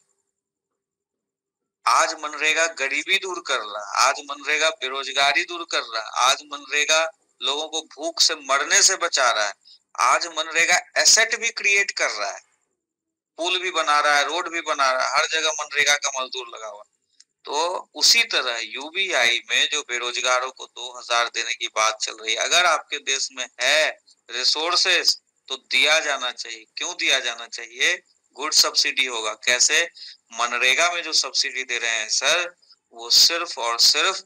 आज मनरेगा गरीबी दूर कर रहा है, आज मनरेगा बेरोजगारी दूर कर रहा है, आज मनरेगा लोगों को भूख से मरने से बचा रहा है, आज मनरेगा एसेट भी क्रिएट कर रहा है, पुल भी बना रहा है, रोड भी बना रहा है, हर जगह मनरेगा का मजदूर लगा हुआ। तो उसी तरह यूबीआई में जो बेरोजगारों को 2000 देने की बात चल रही है, अगर आपके देश में है रिसोर्सेस तो दिया जाना चाहिए। क्यों दिया जाना चाहिए? गुड सब्सिडी होगा। कैसे? मनरेगा में जो सब्सिडी दे रहे हैं सर, वो सिर्फ और सिर्फ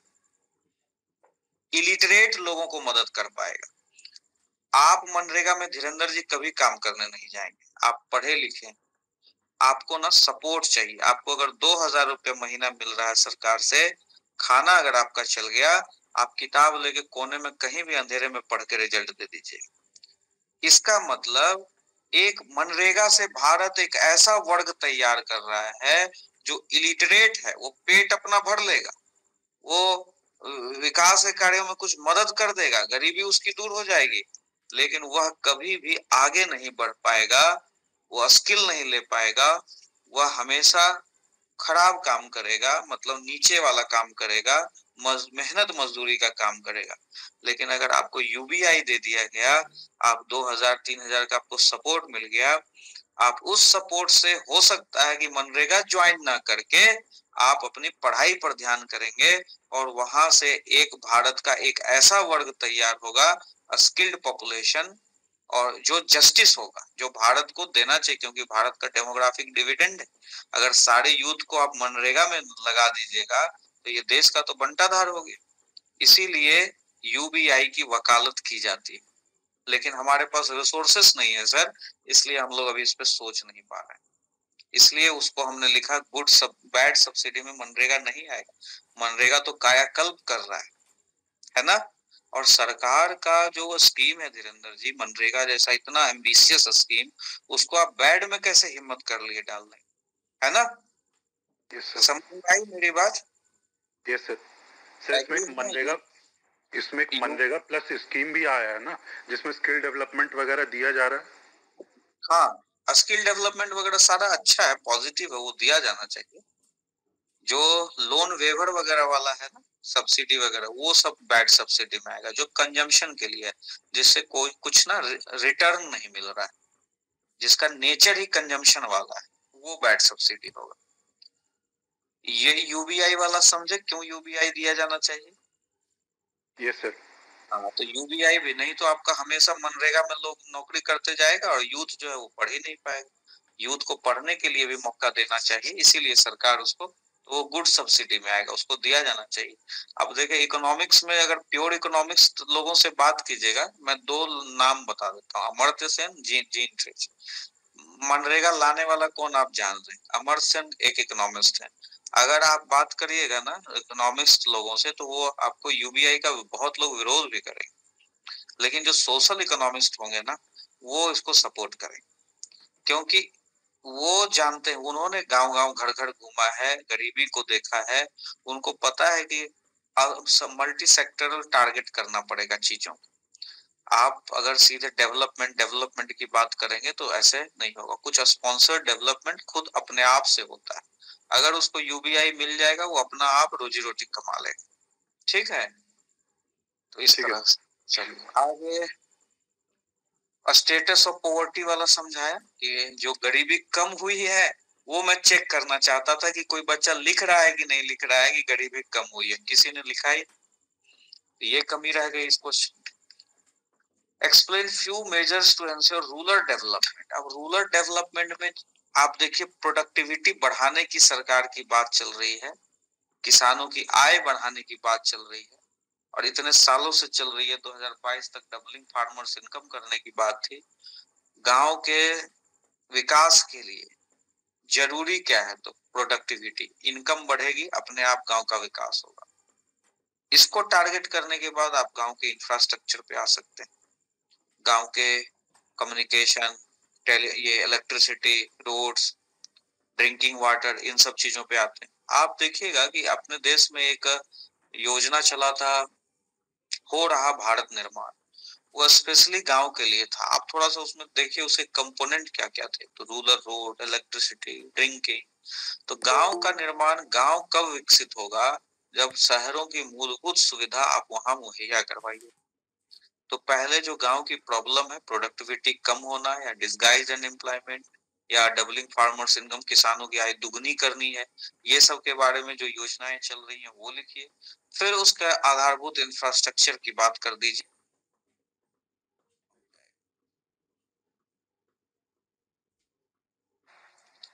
इलिटरेट लोगों को मदद कर पाएगा। आप मनरेगा में धीरेन्द्र जी कभी काम करने नहीं जाएंगे। आप पढ़े लिखे, आपको ना सपोर्ट चाहिए। आपको अगर 2000 रुपये महीना मिल रहा है सरकार से, खाना अगर आपका चल गया, आप किताब लेके कोने में कहीं भी अंधेरे में पढ़ के रिजल्ट दे दीजिए। इसका मतलब एक मनरेगा से भारत एक ऐसा वर्ग तैयार कर रहा है जो इलिटरेट है, वो पेट अपना भर लेगा, वो विकास के कार्यों में कुछ मदद कर देगा, गरीबी उसकी दूर हो जाएगी, लेकिन वह कभी भी आगे नहीं बढ़ पाएगा, वो स्किल नहीं ले पाएगा, वह हमेशा खराब काम करेगा, मतलब नीचे वाला काम करेगा, मेहनत मजदूरी का काम करेगा। लेकिन अगर आपको यूबीआई दे दिया गया, आप 2000 3000 का आपको सपोर्ट मिल गया, आप उस सपोर्ट से हो सकता है कि मनरेगा ज्वाइन ना करके आप अपनी पढ़ाई पर ध्यान करेंगे और वहां से एक भारत का एक ऐसा वर्ग तैयार होगा, स्किल्ड पॉपुलेशन, और जो जस्टिस होगा, जो भारत को देना चाहिए, क्योंकि भारत का डेमोग्राफिक डिविडेंड है। अगर सारे यूथ को आप मनरेगा में लगा दीजिएगा तो ये देश का तो बंटाधार हो गया। इसीलिए यूबीआई की वकालत की जाती है, लेकिन हमारे पास रिसोर्सेस नहीं है सर, इसलिए हम लोग अभी इस पे सोच नहीं पा रहे हैं। इसलिए उसको हमने लिखा बैड सब्सिडी में मनरेगा नहीं आएगा। मनरेगा तो कायाकल्प कर रहा है ना? और सरकार का जो स्कीम है धीरेन्द्र जी, मनरेगा जैसा इतना एम्बिशियस स्कीम, उसको आप बैड में कैसे हिम्मत कर लिए डालने, है ना? समझ आई मेरी बात? Yes sir. सर इसमें एक मनरेगा प्लस स्कीम भी आया है ना, जिसमें स्किल डेवलपमेंट वगैरह दिया जा रहा है। हाँ, स्किल डेवलपमेंट वगैरह सारा अच्छा है, पॉजिटिव है, वो दिया जाना चाहिए। जो लोन वेवर वगैरह वाला है ना, सब्सिडी वगैरह, वो सब बैड सब्सिडी में आएगा। जो कंजम्पशन के लिए है, जिससे कोई कुछ ना रिटर्न नहीं मिल रहा है, जिसका नेचर ही कंजम्पशन वाला है, वो बैड सब्सिडी होगा। ये यूबीआई वाला समझे क्यों यूबीआई दिया जाना चाहिए? Yes sir. हाँ, तो यूबीआई भी नहीं तो आपका हमेशा मनरेगा में लोग नौकरी करते जाएगा और यूथ जो है वो पढ़ ही नहीं पाएगा। यूथ को पढ़ने के लिए भी मौका देना चाहिए, इसीलिए सरकार उसको, तो वो गुड सब्सिडी में आएगा, उसको दिया जाना चाहिए। अब देखिए इकोनॉमिक्स में अगर प्योर इकोनॉमिक्स लोगों से बात कीजिएगा, मैं दो नाम बता देता हूँ, अमर्त्य सेन, जीन ट्रीज। मनरेगा लाने वाला कौन आप जान रहे हैं? अमर्त्य सेन एक इकोनॉमिस्ट है। अगर आप बात करिएगा ना इकोनॉमिस्ट लोगों से, तो वो आपको यूबीआई का बहुत लोग विरोध भी करेंगे, लेकिन जो सोशल इकोनॉमिस्ट होंगे ना, वो इसको सपोर्ट करेंगे, क्योंकि वो जानते हैं, उन्होंने गांव गांव घर घर घूमा है, गरीबी को देखा है, उनको पता है कि मल्टी सेक्टरल टारगेट करना पड़ेगा चीजों। आप अगर सीधे डेवलपमेंट की बात करेंगे तो ऐसे नहीं होगा। कुछ स्पॉन्सर्ड डेवलपमेंट खुद अपने आप से होता है। अगर उसको यूबीआई मिल जाएगा, वो अपना आप रोजी रोटी कमा लेगा। ठीक है, तो इस तरह से चलिए आगे। स्टेटस ऑफ पॉवर्टी वाला समझाया कि जो गरीबी कम हुई है, वो मैं चेक करना चाहता था कि कोई बच्चा लिख रहा है कि नहीं लिख रहा है कि गरीबी कम हुई है। किसी ने लिखा है? ये कमी रह गई इस question. Explain few measures to ensure rural development. अब रूरल डेवलपमेंट में आप देखिए प्रोडक्टिविटी बढ़ाने की सरकार की बात चल रही है, किसानों की आय बढ़ाने की बात चल रही है, और इतने सालों से चल रही है। 2022 तक डबलिंग फार्मर्स इनकम करने की बात थी। गांव के विकास के लिए जरूरी क्या है? तो प्रोडक्टिविटी, इनकम बढ़ेगी, अपने आप गांव का विकास होगा। इसको टारगेट करने के बाद आप गांव के इंफ्रास्ट्रक्चर पे आ सकते हैं। गांव के कम्युनिकेशन, ये इलेक्ट्रिसिटी, रोड्स, ड्रिंकिंग वाटर, इन सब चीजों पे आते हैं। आप देखिएगा कि अपने देश में एक योजना चला था, हो रहा भारत निर्माण, वो स्पेशली गांव के लिए था। आप थोड़ा सा उसमें देखिए उसके कंपोनेंट क्या क्या थे, तो रूरल रोड, इलेक्ट्रिसिटी, ड्रिंकिंग। तो गांव का निर्माण, गांव कब विकसित होगा, जब शहरों की मूलभूत सुविधा आप वहां मुहैया करवाइए। तो पहले जो गांव की प्रॉब्लम है, प्रोडक्टिविटी कम होना या डिसगाइज्ड अनएम्प्लॉयमेंट या डबलिंग फार्मर्स इनकम, किसानों की आय दुगनी करनी है, ये सब के बारे में जो योजनाएं चल रही हैं वो लिखिए। फिर उसका आधारभूत इंफ्रास्ट्रक्चर की बात कर दीजिए।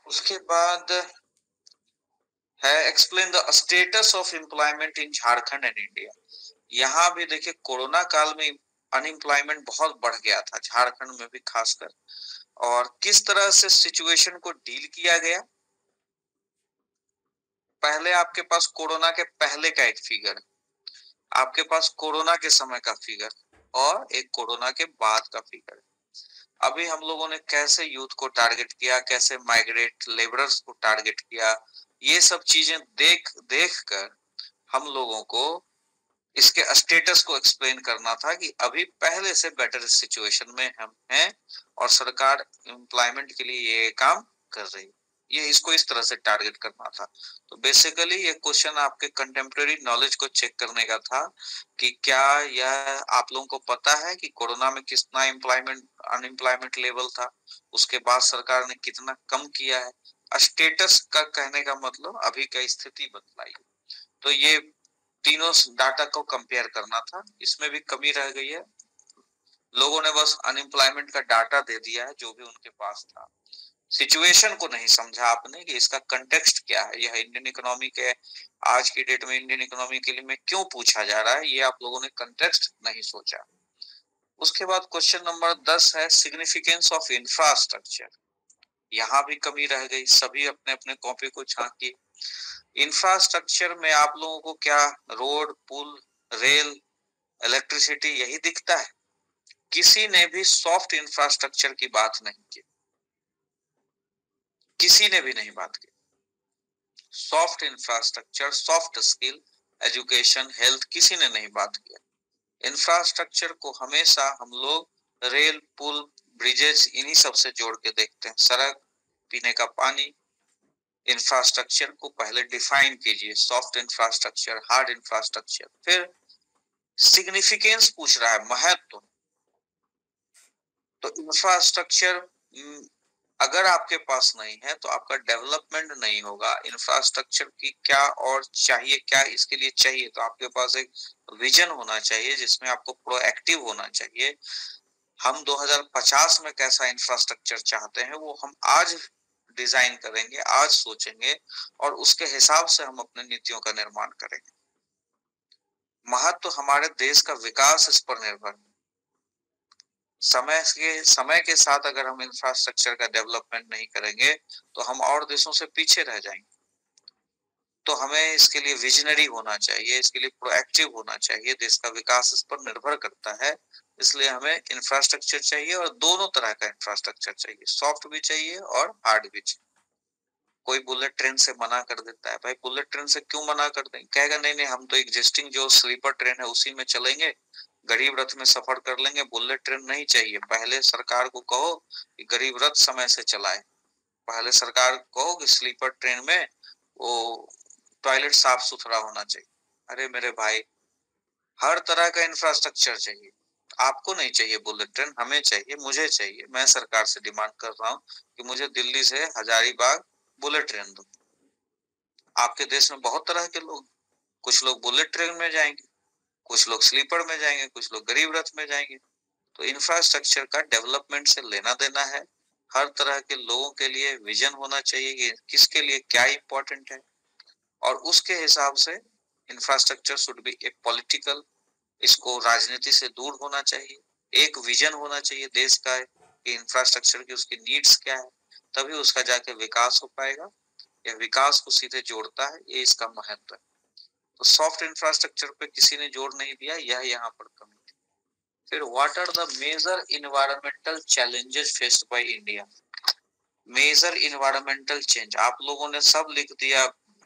उसके बाद है explain the status of employment in Jharkhand and India. यहाँ भी देखिए कोरोना काल में अनएम्प्लॉयमेंट बहुत बढ़ गया था, झारखंड में भी खासकर, और किस तरह से सिचुएशन को डील किया गया। पहले आपके पास कोरोना के पहले का एक फिगर, आपके पास कोरोना के समय का फिगर, और एक कोरोना के बाद का फिगर। अभी हम लोगों ने कैसे यूथ को टारगेट किया, कैसे माइग्रेट लेबरर्स को टारगेट किया, ये सब चीजें देख कर हम लोगों को इसके स्टेटस को एक्सप्लेन करना था कि अभी पहले से बेटर सिचुएशन में हम हैं और सरकार एम्प्लॉयमेंट के लिए ये काम कर रही है। ये इसको इस तरह से टारगेट करना था। तो बेसिकली ये क्वेश्चन आपके कंटेम्प्रेरी नॉलेज को चेक करने का था कि क्या यह आप लोगों को पता है कि कोरोना में कितना अनएम्प्लॉयमेंट लेवल था, उसके बाद सरकार ने कितना कम किया है। स्टेटस का कहने का मतलब अभी का स्थिति बतलाई। तो ये तीनों डाटा को कंपेयर करना था, इसमें भी कमी रह गई है। लोगों ने बस अनएम्प्लॉयमेंट का डाटा दे दिया है जो भी उनके पास था, सिचुएशन को नहीं समझा आपने कि इसका कंटेक्स्ट क्या है। यह इंडियन इकोनॉमी के आज की डेट में इंडियन इकोनॉमी के लिए में क्यों पूछा जा रहा है, ये आप लोगों ने कंटेक्स्ट नहीं सोचा। उसके बाद क्वेश्चन नंबर 10 है सिग्निफिकेंस ऑफ इंफ्रास्ट्रक्चर। यहाँ भी कमी रह गई, सभी अपने अपने कॉपी को झांकिए। इंफ्रास्ट्रक्चर में आप लोगों को क्या रोड, पुल, रेल, इलेक्ट्रिसिटी यही दिखता है? किसी ने भी सॉफ्ट इंफ्रास्ट्रक्चर की बात नहीं की, किसी ने भी नहीं बात की। Soft infrastructure, soft skill, education, health, किसी ने नहीं बात किया। इंफ्रास्ट्रक्चर को हमेशा हम लोग रेल, पुल, ब्रिजेस, इन्हीं सब से जोड़ के देखते हैं। सड़क, पीने का पानी। इंफ्रास्ट्रक्चर को पहले डिफाइन कीजिए, सॉफ्ट इंफ्रास्ट्रक्चर, हार्ड इंफ्रास्ट्रक्चर। फिर सिग्निफिकेंस पूछ रहा है, महत्व। तो इंफ्रास्ट्रक्चर अगर आपके पास नहीं है तो आपका डेवलपमेंट नहीं होगा। इंफ्रास्ट्रक्चर की क्या और चाहिए, क्या इसके लिए चाहिए, तो आपके पास एक विजन होना चाहिए जिसमें आपको प्रोएक्टिव होना चाहिए। हम 2050 में कैसा इंफ्रास्ट्रक्चर चाहते हैं वो हम आज डिजाइन करेंगे, आज सोचेंगे, और उसके हिसाब से हम अपने नीतियों का निर्माण करेंगे। महत्व हमारे देश का विकास इस पर निर्भर है। समय के साथ अगर हम इंफ्रास्ट्रक्चर का डेवलपमेंट नहीं करेंगे तो हम और देशों से पीछे रह जाएंगे। तो हमें इसके लिए विजनरी होना चाहिए, इसके लिए प्रोएक्टिव होना चाहिए। देश का विकास इस पर निर्भर करता है, इसलिए हमें इंफ्रास्ट्रक्चर चाहिए, और दोनों तरह का इंफ्रास्ट्रक्चर चाहिए, सॉफ्ट भी चाहिए और हार्ड भी चाहिए। कोई बुलेट ट्रेन से मना कर देता है, भाई बुलेट ट्रेन से क्यों मना कर दें? कहेगा नहीं नहीं, हम तो एग्जिस्टिंग जो स्लीपर ट्रेन है उसी में चलेंगे, गरीब रथ में सफर कर लेंगे, बुलेट ट्रेन नहीं चाहिए। पहले सरकार को कहो कि गरीब रथ समय से चलाए, पहले सरकार को कहो कि स्लीपर ट्रेन में वो टॉयलेट साफ सुथरा होना चाहिए। अरे मेरे भाई, हर तरह का इंफ्रास्ट्रक्चर चाहिए। आपको नहीं चाहिए बुलेट ट्रेन, हमें चाहिए, मुझे चाहिए। मैं सरकार से डिमांड कर रहा हूँ कि मुझे दिल्ली से हजारीबाग बुलेट ट्रेन दो। आपके देश में बहुत तरह के लोग, कुछ लोग बुलेट ट्रेन में जाएंगे, कुछ लोग स्लीपर में जाएंगे, कुछ लोग गरीब रथ में जाएंगे। तो इंफ्रास्ट्रक्चर का डेवलपमेंट से लेना देना है। हर तरह के लोगों के लिए विजन होना चाहिए कि किसके लिए क्या इंपॉर्टेंट है, और उसके हिसाब से infrastructure should be A political, इसको राजनीति से दूर होना चाहिए। एक विजन होना चाहिए देश का कि इंफ्रास्ट्रक्चर की उसकी नीड्स क्या है, तभी उसका जाके विकास हो पाएगा। यह विकास को सीधे जोड़ता है, ये इसका महत्व है। तो सॉफ्ट इंफ्रास्ट्रक्चर पे किसी ने जोर नहीं दिया, यह यहाँ पर कमी थी। फिर what are the major environmental challenges faced by India. Major environmental change आप लोगों ने सब लिख दिया,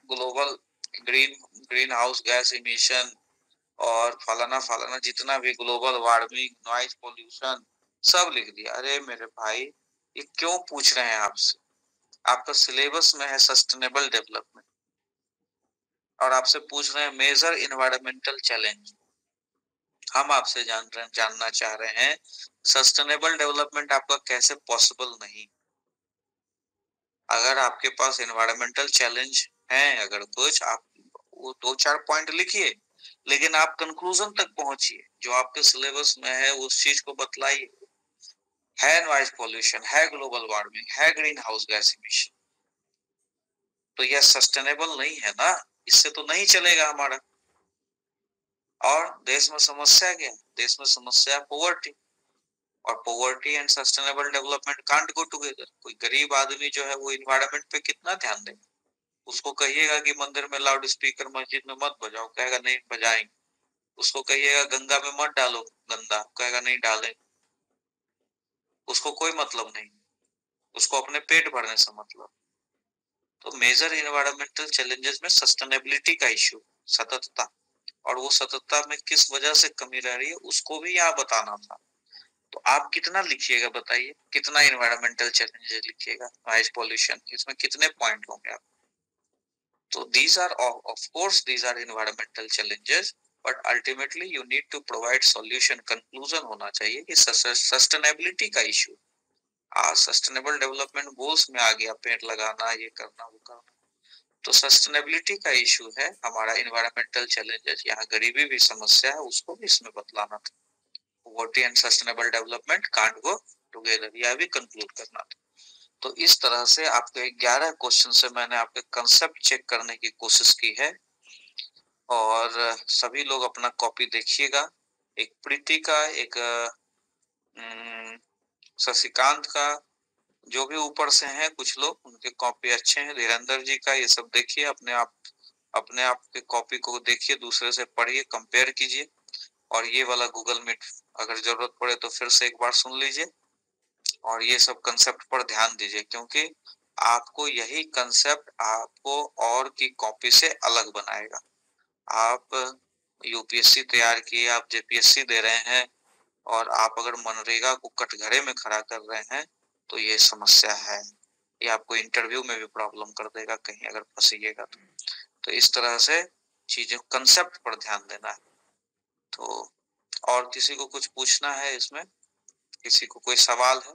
global greenhouse gas emission और फलाना फलाना जितना भी ग्लोबल वार्मिंग, नॉइज पोल्यूशन सब लिख दिया। अरे मेरे भाई, ये क्यों पूछ रहे हैं आपसे? आपका सिलेबस में है सस्टेनेबल डेवलपमेंट और आपसे पूछ रहे हैं मेजर इन्वायरमेंटल चैलेंज। हम आपसे जानना चाह रहे हैं सस्टेनेबल डेवलपमेंट आपका कैसे पॉसिबल नहीं। अगर आपके पास इन्वायरमेंटल चैलेंज है, अगर कुछ आप वो 2-4 पॉइंट लिखिए, लेकिन आप कंक्लूजन तक पहुंचिए, जो आपके सिलेबस में है उस चीज को बतलाइए। है नॉइज पोल्यूशन, है ग्लोबल वार्मिंग, है ग्रीन हाउस गैस इमिशन, तो यह सस्टेनेबल नहीं है ना, इससे तो नहीं चलेगा हमारा। और देश में समस्या क्या है? देश में समस्या पॉवर्टी, और poverty and sustainable development can't go together. कोई गरीब आदमी जो है वो इन्वायरमेंट पे कितना ध्यान देगा? उसको कहिएगा कि मंदिर में लाउड स्पीकर मस्जिद में मत बजाओ, कहेगा नहीं बजाएंगे। उसको कहिएगा गंगा में मत डालो गंदा, कहेगा नहीं डालें। उसको कोई मतलब नहीं, उसको अपने पेट भरने से मतलब। तो मेजर इन्वायरमेंटल चैलेंजेस में सस्टेनेबिलिटी का इश्यू, सततता, और वो सततता में किस वजह से कमी रह रही है उसको भी यहाँ बताना था। तो आप कितना लिखिएगा बताइए, कितना इन्वायरमेंटल चैलेंजेस लिखिएगा? नॉइज पोल्यूशन, इसमें कितने पॉइंट होंगे आप? तो these are of course these are environmental challenges, but ultimately you need to provide solution। conclusion होना चाहिए कि सस्टेनेबिलिटी का इशू। सस्टेनेबल डेवलपमेंट गोल्स में आ गया पेड़ लगाना, ये करना वो करना, तो सस्टेनेबिलिटी का इशू है हमारा। इन्वायरमेंटल चैलेंजेस, यहाँ गरीबी भी समस्या है, उसको भी इसमें बतलाना था। Poverty and sustainable development can't go together, यह भी कंक्लूड करना था। तो इस तरह से आपके 11 क्वेश्चन से मैंने आपके कंसेप्ट चेक करने की कोशिश की है। और सभी लोग अपना कॉपी देखिएगा। एक प्रीति का, एक शशिकांत का, जो भी ऊपर से हैं कुछ लोग, उनके कॉपी अच्छे हैं। धीरेन्द्र जी का, ये सब देखिए, अपने आप के कॉपी को देखिए, दूसरे से पढ़िए, कंपेयर कीजिए। और ये वाला गूगल मीट अगर जरूरत पड़े तो फिर से एक बार सुन लीजिए, और ये सब कंसेप्ट पर ध्यान दीजिए, क्योंकि आपको यही कंसेप्ट आपको और की कॉपी से अलग बनाएगा। आप यूपीएससी तैयार किए, आप जेपीएससी दे रहे हैं, और आप अगर मनरेगा को कटघरे में खड़ा कर रहे हैं तो ये समस्या है। ये आपको इंटरव्यू में भी प्रॉब्लम कर देगा कहीं अगर फंसीएगा तो इस तरह से चीजें, कंसेप्ट पर ध्यान देना है। तो और किसी को कुछ पूछना है इसमें? किसी को कोई सवाल है?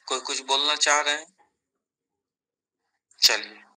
कोई कुछ बोलना चाह रहे हैं? चलिए।